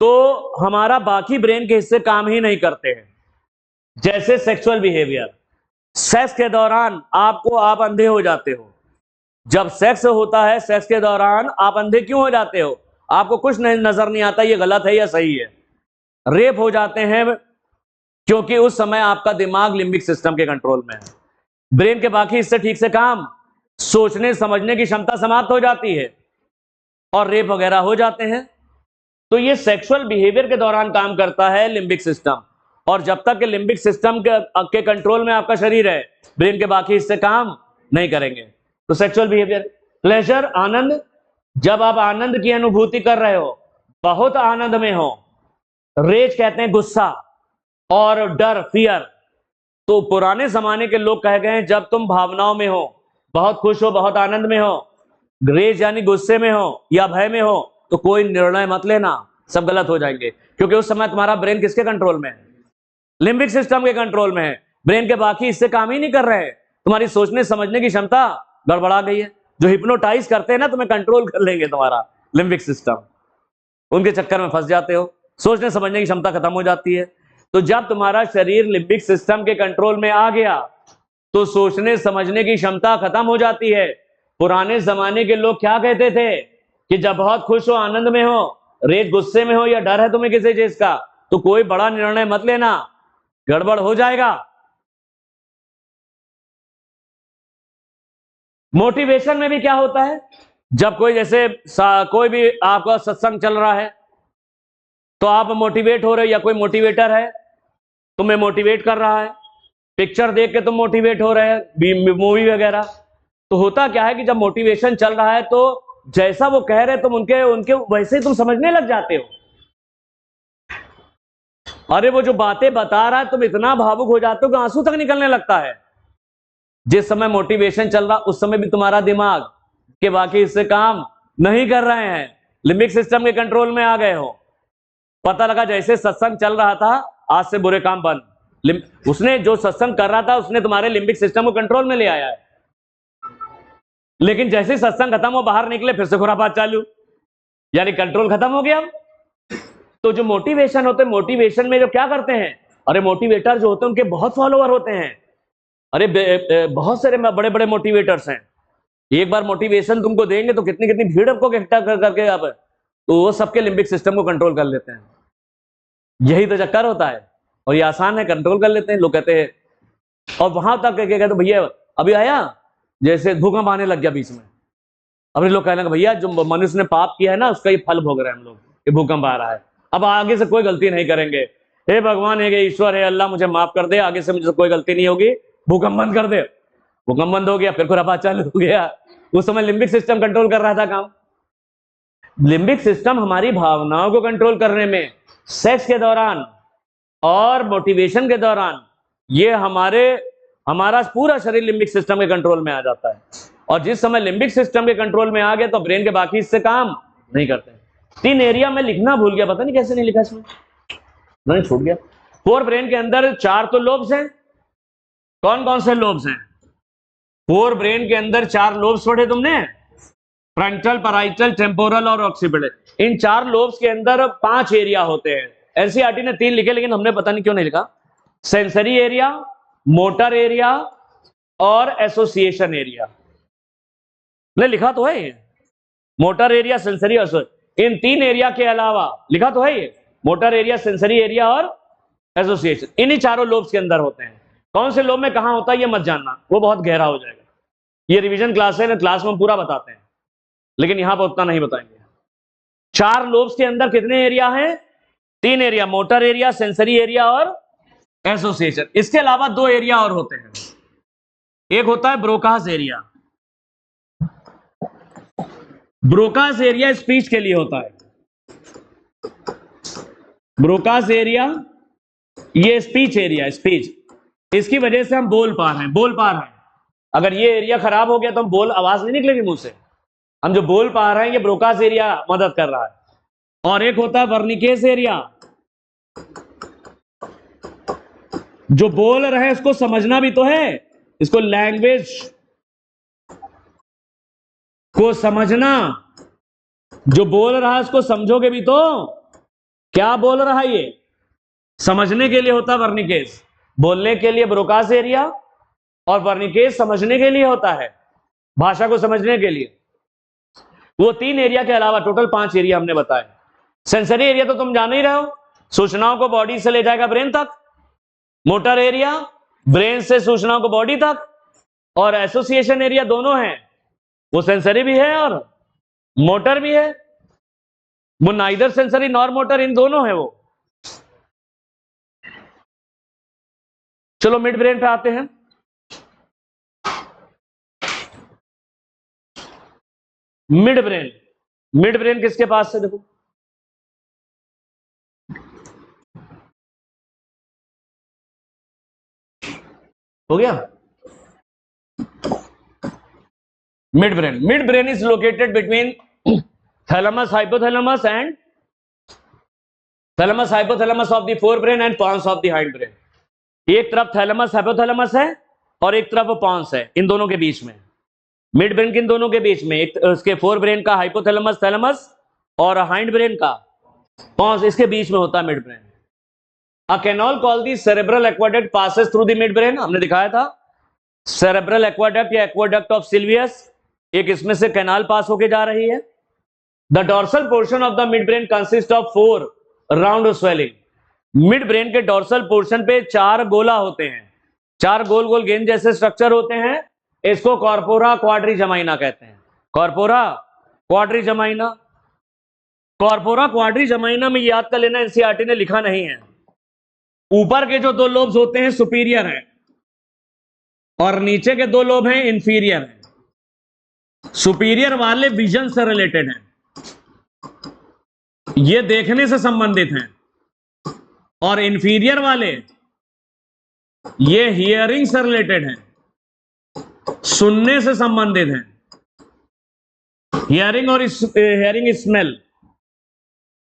तो हमारा बाकी ब्रेन के हिस्से काम ही नहीं करते हैं, जैसे सेक्सुअल बिहेवियर। सेक्स के दौरान आप अंधे हो जाते हो। जब सेक्स होता है, सेक्स के दौरान आप अंधे क्यों हो जाते हो? आपको कुछ नहीं नजर नहीं आता ये गलत है या सही है। रेप हो जाते हैं क्योंकि उस समय आपका दिमाग लिम्बिक सिस्टम के कंट्रोल में है। ब्रेन के बाकी हिस्से ठीक से काम, सोचने समझने की क्षमता समाप्त हो जाती है और रेप वगैरह हो जाते हैं। तो ये सेक्सुअल बिहेवियर के दौरान काम करता है लिम्बिक सिस्टम, और जब तक कि लिम्बिक सिस्टम के कंट्रोल में आपका शरीर है, ब्रेन के बाकी हिस्से काम नहीं करेंगे। तो सेक्सुअल बिहेवियर, प्लेजर आनंद, जब आप आनंद की अनुभूति कर रहे हो, बहुत आनंद में हो। रेज कहते हैं गुस्सा, और डर फियर। तो पुराने जमाने के लोग कह गए हैं, जब तुम भावनाओं में हो, बहुत खुश हो, बहुत आनंद में हो, रेज यानी गुस्से में हो या भय में हो, तो कोई निर्णय मत लेना, सब गलत हो जाएंगे, क्योंकि उस समय तुम्हारा ब्रेन किसके कंट्रोल में है? लिम्बिक सिस्टम के कंट्रोल में है। ब्रेन के बाकी हिस्से काम ही नहीं कर रहे हैं, तुम्हारी सोचने समझने की क्षमता गड़बड़ा गई है। जो हिप्नोटाइज करते हैं ना, तुम्हें कंट्रोल कर लेंगे तुम्हारा लिम्बिक सिस्टम, उनके चक्कर में फंस जाते हो, सोचने समझने की क्षमता खत्म हो जाती है। तो जब तुम्हारा शरीर लिम्बिक सिस्टम के कंट्रोल में आ गया तो सोचने समझने की क्षमता खत्म हो जाती है। पुराने जमाने के लोग क्या कहते थे कि जब बहुत खुश हो, आनंद में हो, रेज गुस्से में हो, या डर है तुम्हें किसी चीज का, तो कोई बड़ा निर्णय मत लेना, गड़बड़ हो जाएगा। मोटिवेशन में भी क्या होता है, जब कोई जैसे कोई भी आपका सत्संग चल रहा है तो आप मोटिवेट हो रहे हो, या कोई मोटिवेटर है तुम्हें मोटिवेट कर रहा है, पिक्चर देख के तुम मोटिवेट हो रहे हैं, मूवी वगैरह। तो होता क्या है कि जब मोटिवेशन चल रहा है तो जैसा वो कह रहे तुम उनके उनके वैसे ही तुम समझने लग जाते हो। अरे वो जो बातें बता रहा है, तुम इतना भावुक हो जाते हो कि आंसू तक निकलने लगता है। जिस समय मोटिवेशन चल रहा उस समय भी तुम्हारा दिमाग के बाकी हिस्से काम नहीं कर रहे हैं, लिम्बिक सिस्टम के कंट्रोल में आ गए हो। पता लगा जैसे सत्संग चल रहा था, आज से बुरे काम बंद। उसने जो सत्संग कर रहा था उसने तुम्हारे लिम्बिक सिस्टम को कंट्रोल में ले आया है, लेकिन जैसे सत्संग खत्म हो, बाहर निकले, फिर से खुरापात चालू, यानी कंट्रोल खत्म हो गया। तो जो मोटिवेशन होते हैं, मोटिवेशन में जो क्या करते हैं, अरे मोटिवेटर जो होते हैं उनके बहुत फॉलोअर होते हैं। अरे बहुत सारे बड़े बड़े मोटिवेटर्स हैं, एक बार मोटिवेशन तुमको देंगे तो कितनी कितनी भीड़ आपको इकट्ठा कर करके आप तो वो सबके लिम्बिक सिस्टम को कंट्रोल कर लेते हैं। यही तो चक्कर होता है, और ये आसान है, कंट्रोल कर लेते हैं लोग कहते हैं। और वहां तक क्या कहते भैया अभी आया, जैसे भूकंप आने लग गया बीच में, अभी लोग कहने लगे भैया जो मनुष्य ने पाप किया है ना उसका ये फल भोग रहे हैं हम लोग, ये भूकंप आ रहा है, अब आगे से कोई गलती नहीं करेंगे, हे भगवान हे ईश्वर है अल्लाह मुझे माफ कर दे, आगे से मुझे कोई गलती नहीं होगी, भूकंप बंद कर दे। भूकंप बंद हो गया, फिर खुरापात चालू हो गया। उस समय लिम्बिक सिस्टम कंट्रोल कर रहा था काम। लिम्बिक सिस्टम हमारी भावनाओं को कंट्रोल करने में, सेक्स के दौरान और मोटिवेशन के दौरान, ये हमारा पूरा शरीर लिम्बिक सिस्टम के कंट्रोल में आ जाता है। और जिस समय लिम्बिक सिस्टम के कंट्रोल में आ गया तो ब्रेन के बाकी हिस्से काम नहीं करते। 3 एरिया में लिखना भूल गया, पता नहीं कैसे नहीं लिखा इसमें, नहीं छूट गया। 4 ब्रेन के अंदर 4 तो लोब्स हैं। कौन कौन से लोब्स हैं? 4 ब्रेन के अंदर 4 लोब्स पढ़े तुमने, फ्रंटल, पैराइटल, टेम्पोरल और ऑक्सीपिटल। इन 4 लोब्स के अंदर 5 एरिया होते हैं। एनसीईआरटी ने 3 लिखे लेकिन हमने पता नहीं क्यों नहीं लिखा। सेंसरी एरिया, मोटर एरिया और एसोसिएशन एरिया। ने लिखा तो है ये, मोटर एरिया, सेंसरी और इन 3 एरिया के अलावा लिखा तो है ये, मोटर एरिया, सेंसरी एरिया और एसोसिएशन। इन्हीं चारों लोब्स के अंदर होते हैं। कौन से लोब में कहां होता है ये मत जानना, वो बहुत गहरा हो जाएगा। ये रिवीजन क्लास है ना, क्लास में हम पूरा बताते हैं लेकिन यहां पर उतना नहीं बताएंगे। 4 लोब्स के अंदर कितने एरिया हैं? 3 area, motor area, sensory area और एसोसिएशन। इसके अलावा 2 एरिया और होते हैं। एक होता है Broca's area. Broca's area speech के लिए होता है। ब्रोकास एरिया ये स्पीच एरिया, स्पीच, इसकी वजह से हम बोल पा रहे हैं। अगर ये एरिया खराब हो गया तो हम आवाज नहीं निकलेगी मुंह से, हम जो बोल पा रहे हैं ये ब्रोकास एरिया मदद कर रहा है। और एक होता है वर्निकेस एरिया, जो बोल रहे हैं उसको समझना भी तो है, इसको लैंग्वेज को समझना, जो बोल रहा है उसको समझोगे भी तो, क्या बोल रहा है ये समझने के लिए होता है वर्निकेस। बोलने के लिए ब्रोकास एरिया और वर्निकेस समझने के लिए होता है, भाषा को समझने के लिए। वो 3 एरिया के अलावा टोटल 5 एरिया हमने बताए। सेंसरी एरिया तो तुम जान ही रहे हो, सूचनाओं को बॉडी से ले जाएगा ब्रेन तक। मोटर एरिया ब्रेन से सूचनाओं को बॉडी तक। और एसोसिएशन एरिया दोनों है, वो सेंसरी भी है और मोटर भी है, वो नाइदर सेंसरी नॉर मोटर, इन दोनों है वो। चलो मिड ब्रेन पे आते हैं। मिड ब्रेन किसके पास से, देखो हो गया। Midbrain is located between thalamus hypothalamus and thalamus hypothalamus of the forebrain and pons of the hindbrain. एक तरफ थैलेमस हाइपोथैलेमस है और एक तरफ पॉन्स है, इन दोनों के बीच में। मिड ब्रेन किन दोनों के बीच में, एक उसके फोर ब्रेन का हाइपोथैलेमस थैलेमस और हाइंड ब्रेन का पॉन्स, इसके बीच में होता है mid brain. A canal called the cerebral aqueduct passes through the mid brain, हमने दिखाया था। सेरेब्रल एक्वाडक्ट या एक्वाडक्ट ऑफ सिल्वियस, एक इसमें से कैनाल पास होके जा रही है। The dorsal portion of the mid brain consist of 4 round swelling. Mid brain के डोर्सल पोर्शन पे 4 गोला होते हैं, 4 गोल गोल गेंद जैसे स्ट्रक्चर होते हैं। इसको कॉर्पोरा क्वाड्रिजमाइना कहते हैं। कॉर्पोरा क्वाड्रिजमाइना। कॉर्पोरा क्वाड्रिजमाइना में याद कर लेना, एनसीईआरटी ने लिखा नहीं है। ऊपर के जो 2 लोब्स होते हैं सुपीरियर हैं और नीचे के 2 लोब हैं इंफीरियर हैं। सुपीरियर वाले विजन से रिलेटेड हैं, ये देखने से संबंधित हैं, और इंफीरियर वाले ये हियरिंग से रिलेटेड हैं, सुनने से संबंधित हैं। हियरिंग स्मेल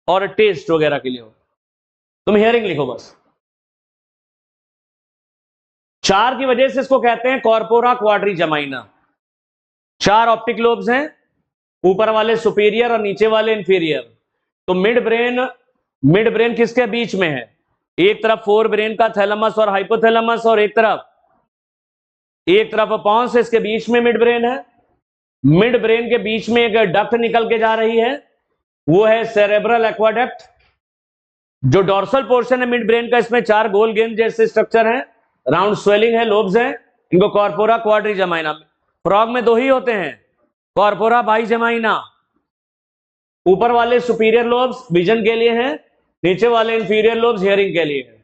और टेस्ट वगैरह के लिए हो, तुम हियरिंग लिखो बस। 4 की वजह से इसको कहते हैं कॉर्पोरा क्वाड्रिजमाइना। 4 ऑप्टिक लोब्स हैं, ऊपर वाले सुपीरियर और नीचे वाले इंफीरियर। तो मिड ब्रेन किसके बीच में है, एक तरफ फोर ब्रेन का थैलेमस और हाइपोथैलेमस और एक तरफ पॉन्स, इसके बीच में मिड ब्रेन है। मिड ब्रेन के बीच में एक डक्ट निकल के जा रही है, वो है सेरेब्रल एक्वाडक्ट। जो डॉर्सल पोर्शन है मिड ब्रेन का, इसमें 4 गोल गेंद जैसे स्ट्रक्चर है, राउंड स्वेलिंग है, लोब्स हैं, इनको कॉर्पोरा क्वाड्रिजेमाइना। फ्रॉग में 2 ही होते हैं, कॉर्पोरा बाइजेमाइना। ऊपर वाले सुपीरियर लोब्स विजन के लिए हैं, नीचे वाले इंफीरियर लोब्स हियरिंग के लिए हैं।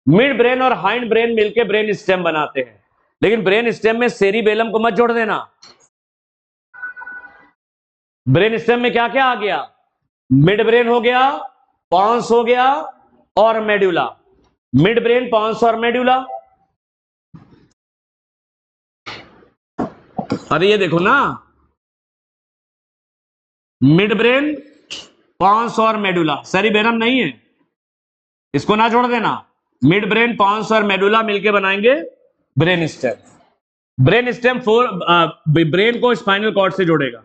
मिड ब्रेन और हाइंड ब्रेन मिलकर ब्रेन स्टेम बनाते हैं, लेकिन ब्रेन स्टेम में सेरिबेलम को मत जोड़ देना। ब्रेन स्टेम में क्या क्या आ गया? मिड ब्रेन हो गया, पॉन्स हो गया और मेडुला। मिड ब्रेन, पॉन्स और मेडुला। अरे ये देखो ना, मिड ब्रेन, पॉन्स और मेडुला, सेरिबेलम नहीं है, इसको ना जोड़ देना। मिड ब्रेन, पॉन्स और मेडुला मिलके बनाएंगे brain stem. Brain stem brain को स्पाइनल कॉर्ड से जोड़ेगा।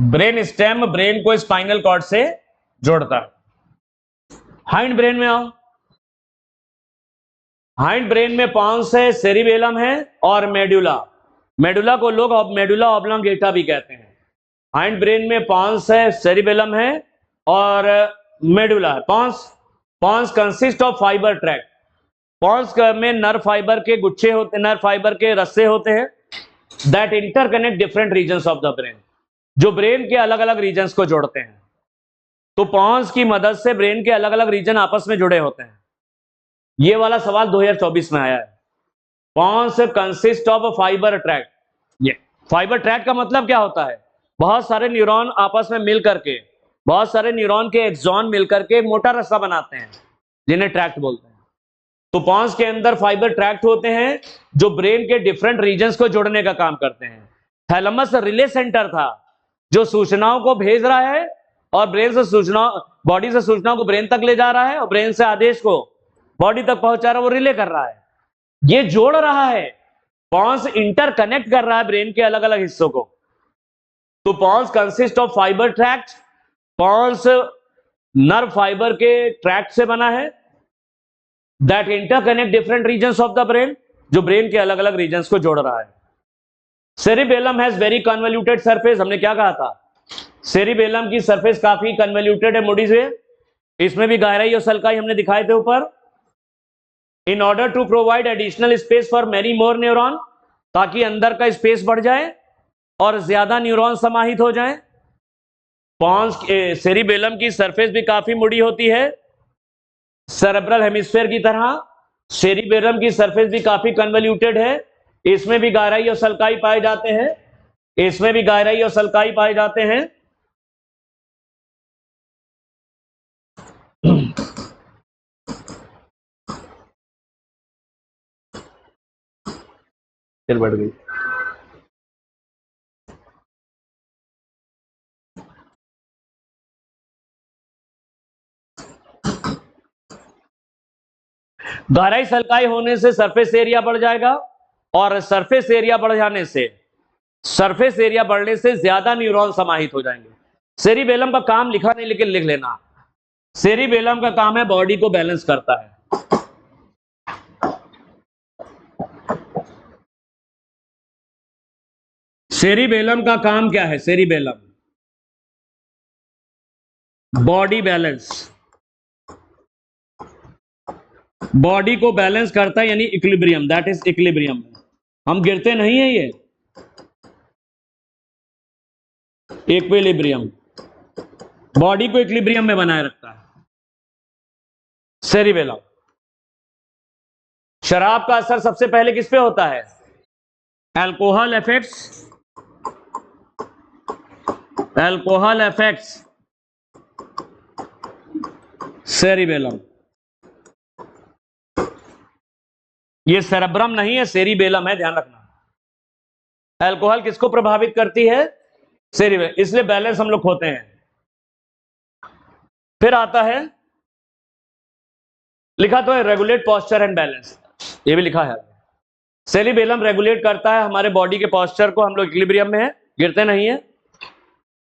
ब्रेन स्टेम ब्रेन को स्पाइनल कॉर्ड से जोड़ता है। हाइंड ब्रेन में आओ। हाइंड ब्रेन में पॉन्स है, सेरिबेलम है और मेडुला। मेडुला को लोग मेडुला ऑब्लोंगेटा भी कहते हैं। हाइंड ब्रेन में पॉन्स है, सेरिबेलम है और मेडुला है। Pons consist of fibre tract. Pons में नर्व फाइबर के गुच्छे होते, नर्व फाइबर के रस्से होते हैं, that interconnect different regions of the brain, जो ब्रेन के अलग अलग रीजन्स को जोड़ते हैं। तो पॉन्स की मदद से ब्रेन के अलग अलग रीजन आपस में जुड़े होते हैं। ये वाला सवाल 2024 में आया है। Pons consist of fibre tract. ये फाइबर ट्रैक्ट का मतलब क्या होता है? बहुत सारे न्यूरॉन आपस में मिल करके, बहुत सारे न्यूरॉन के एक्सॉन मिल करके एक मोटा रास्ता बनाते हैं, जिन्हें ट्रैक्ट बोलते हैं। तो पॉन्स के अंदर फाइबर ट्रैक्ट होते हैं, जो ब्रेन के डिफरेंट रीजन्स को जोड़ने का काम करते हैं। थैलेमस रिले सेंटर था, जो सूचनाओं को भेज रहा है और ब्रेन से सूचनाओं, बॉडी से सूचनाओं को ब्रेन तक ले जा रहा है और ब्रेन से आदेश को बॉडी तक पहुंचा रहा है, वो रिले कर रहा है, ये जोड़ रहा है। पॉन्स इंटरकनेक्ट कर रहा है ब्रेन के अलग अलग हिस्सों को। तो pons consist of fibre tract. Pons nerve fibre के ट्रैक्ट से बना है, that interconnect different regions of the brain, जो ब्रेन के अलग अलग रीजन्स को जोड़ रहा है। Cerebellum has very convoluted surface. हमने क्या कहा था? सेरिबेलम की सरफेस काफी कन्वोल्यूटेड है, मुड़ी से। इसमें भी गहराई और सल्काई हमने दिखाए थे ऊपर। In order to provide additional space for many more neuron, ताकि अंदर का स्पेस बढ़ जाए और ज्यादा न्यूरॉन समाहित हो जाए। पॉन्स सेरिबेलम की सरफेस भी काफी मुड़ी होती है, सेरेब्रल हेमिस्फीयर की तरह। सेरिबेलम की सरफेस भी काफी कन्वोल्यूटेड है, इसमें भी गहराई और सल्काई पाए जाते हैं, इसमें भी गहराई और सल्काई पाए जाते हैं। फिर बढ़ गई। गहराई सल्काई होने से सरफेस एरिया बढ़ जाएगा, और सरफेस एरिया बढ़ जाने से, सरफेस एरिया बढ़ने से ज्यादा न्यूरॉन समाहित हो जाएंगे। सेरिबेलम का काम लिखा नहीं, लेकिन लिख लेना। सेरिबेलम का काम है बॉडी को बैलेंस करता है। सेरिबेलम का काम क्या है? सेरिबेलम बॉडी बैलेंस, बॉडी को बैलेंस करता है, यानी इक्विलिब्रियम, दैट इज इक्विलिब्रियम। हम गिरते नहीं है, ये इक्विलिब्रियम, बॉडी को इक्विलिब्रियम में बनाए रखता है सेरिबेलम। शराब का असर सबसे पहले किस पे होता है? Alcohol effects, alcohol effects cerebellum. ये सेरेब्रम नहीं है, सेरिबेलम है, ध्यान रखना। अल्कोहल किसको प्रभावित करती है? सेरिबेलम, इसलिए बैलेंस हम लोग खोते हैं। फिर आता है, लिखा तो है रेगुलेट पोस्चर एंड बैलेंस, ये भी लिखा है। सेरिबेलम रेगुलेट करता है हमारे बॉडी के पोस्चर को, हम लोग इक्विलिब्रियम में है, गिरते नहीं है,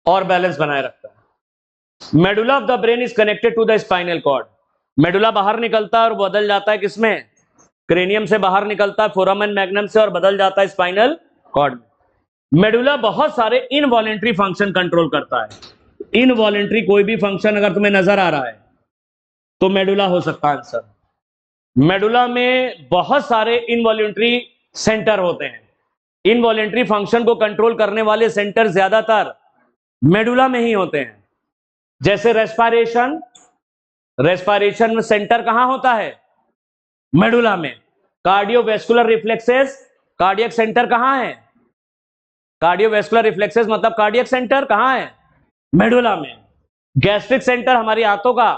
और बैलेंस बनाए रखता है। Medulla of the brain is connected to the spinal cord. Medulla बाहर निकलता है और बदल जाता है किसमें? क्रेनियम से बाहर निकलता है फोरामेन मैग्नम से और बदल जाता है स्पाइनल कॉर्ड में। मेडुला बहुत सारे इनवॉलेंट्री फंक्शन कंट्रोल करता है। इनवॉलेंट्री कोई भी फंक्शन अगर तुम्हें नजर आ रहा है तो मेडुला हो सकता है आंसर। मेडुला में बहुत सारे इनवॉलेंट्री सेंटर होते हैं। इनवॉलेंट्री फंक्शन को कंट्रोल करने वाले सेंटर ज्यादातर मेडुला में ही होते हैं। जैसे रेस्पिरेशन, रेस्पिरेशन में सेंटर कहां होता है? मेडुला में। कार्डियोवैस्कुलर रिफ्लेक्सेस, कार्डियक सेंटर कहां है? कार्डियोवैस्कुलर रिफ्लेक्सेस मतलब कार्डियक सेंटर कहां है? मेडुला में। गैस्ट्रिक सेंटर हमारी आंतों का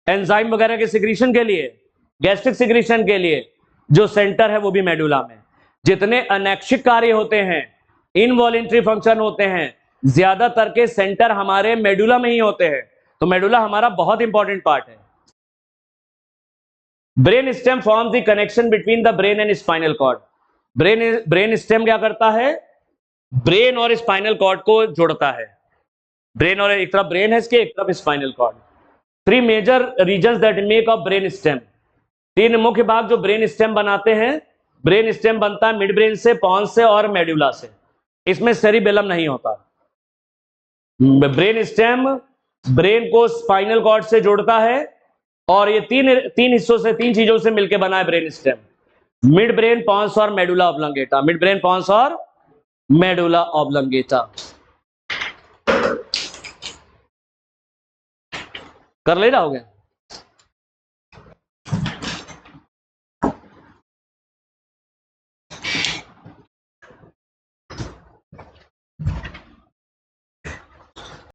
एंजाइम वगैरह के सिक्रीशन के लिए, गैस्ट्रिक सिक्रीशन के लिए जो सेंटर है वो भी मेडुला में। जितने अनैक्षिक कार्य होते हैं, इनवॉलेंट्री फंक्शन होते हैं, ज्यादातर के सेंटर हमारे मेडुला में ही होते हैं। तो मेडुला हमारा बहुत इंपॉर्टेंट पार्ट है। Brain stem forms the connection between the brain and spinal cord. Brain stem क्या करता है? ब्रेन और स्पाइनल कॉर्ड को जोड़ता है। ब्रेन और एक तरफ ब्रेन है इसके, एक तरफ spinal cord. 3 major regions that make up brain stem. 3 मुख्य भाग जो ब्रेन स्टेम बनाते हैं। ब्रेन स्टेम बनता है मिड ब्रेन से, पॉन्स से और मेडुला से। इसमें सेरिबेलम नहीं होता। ब्रेन स्टेम ब्रेन को स्पाइनल कॉर्ड से जोड़ता है और ये तीन हिस्सों से, 3 चीजों से मिलकर बना है brain stem. Midbrain, pons और medulla oblongata. Midbrain, pons और मेडुला ऑब्लंगेटा। कर ले जाओगे?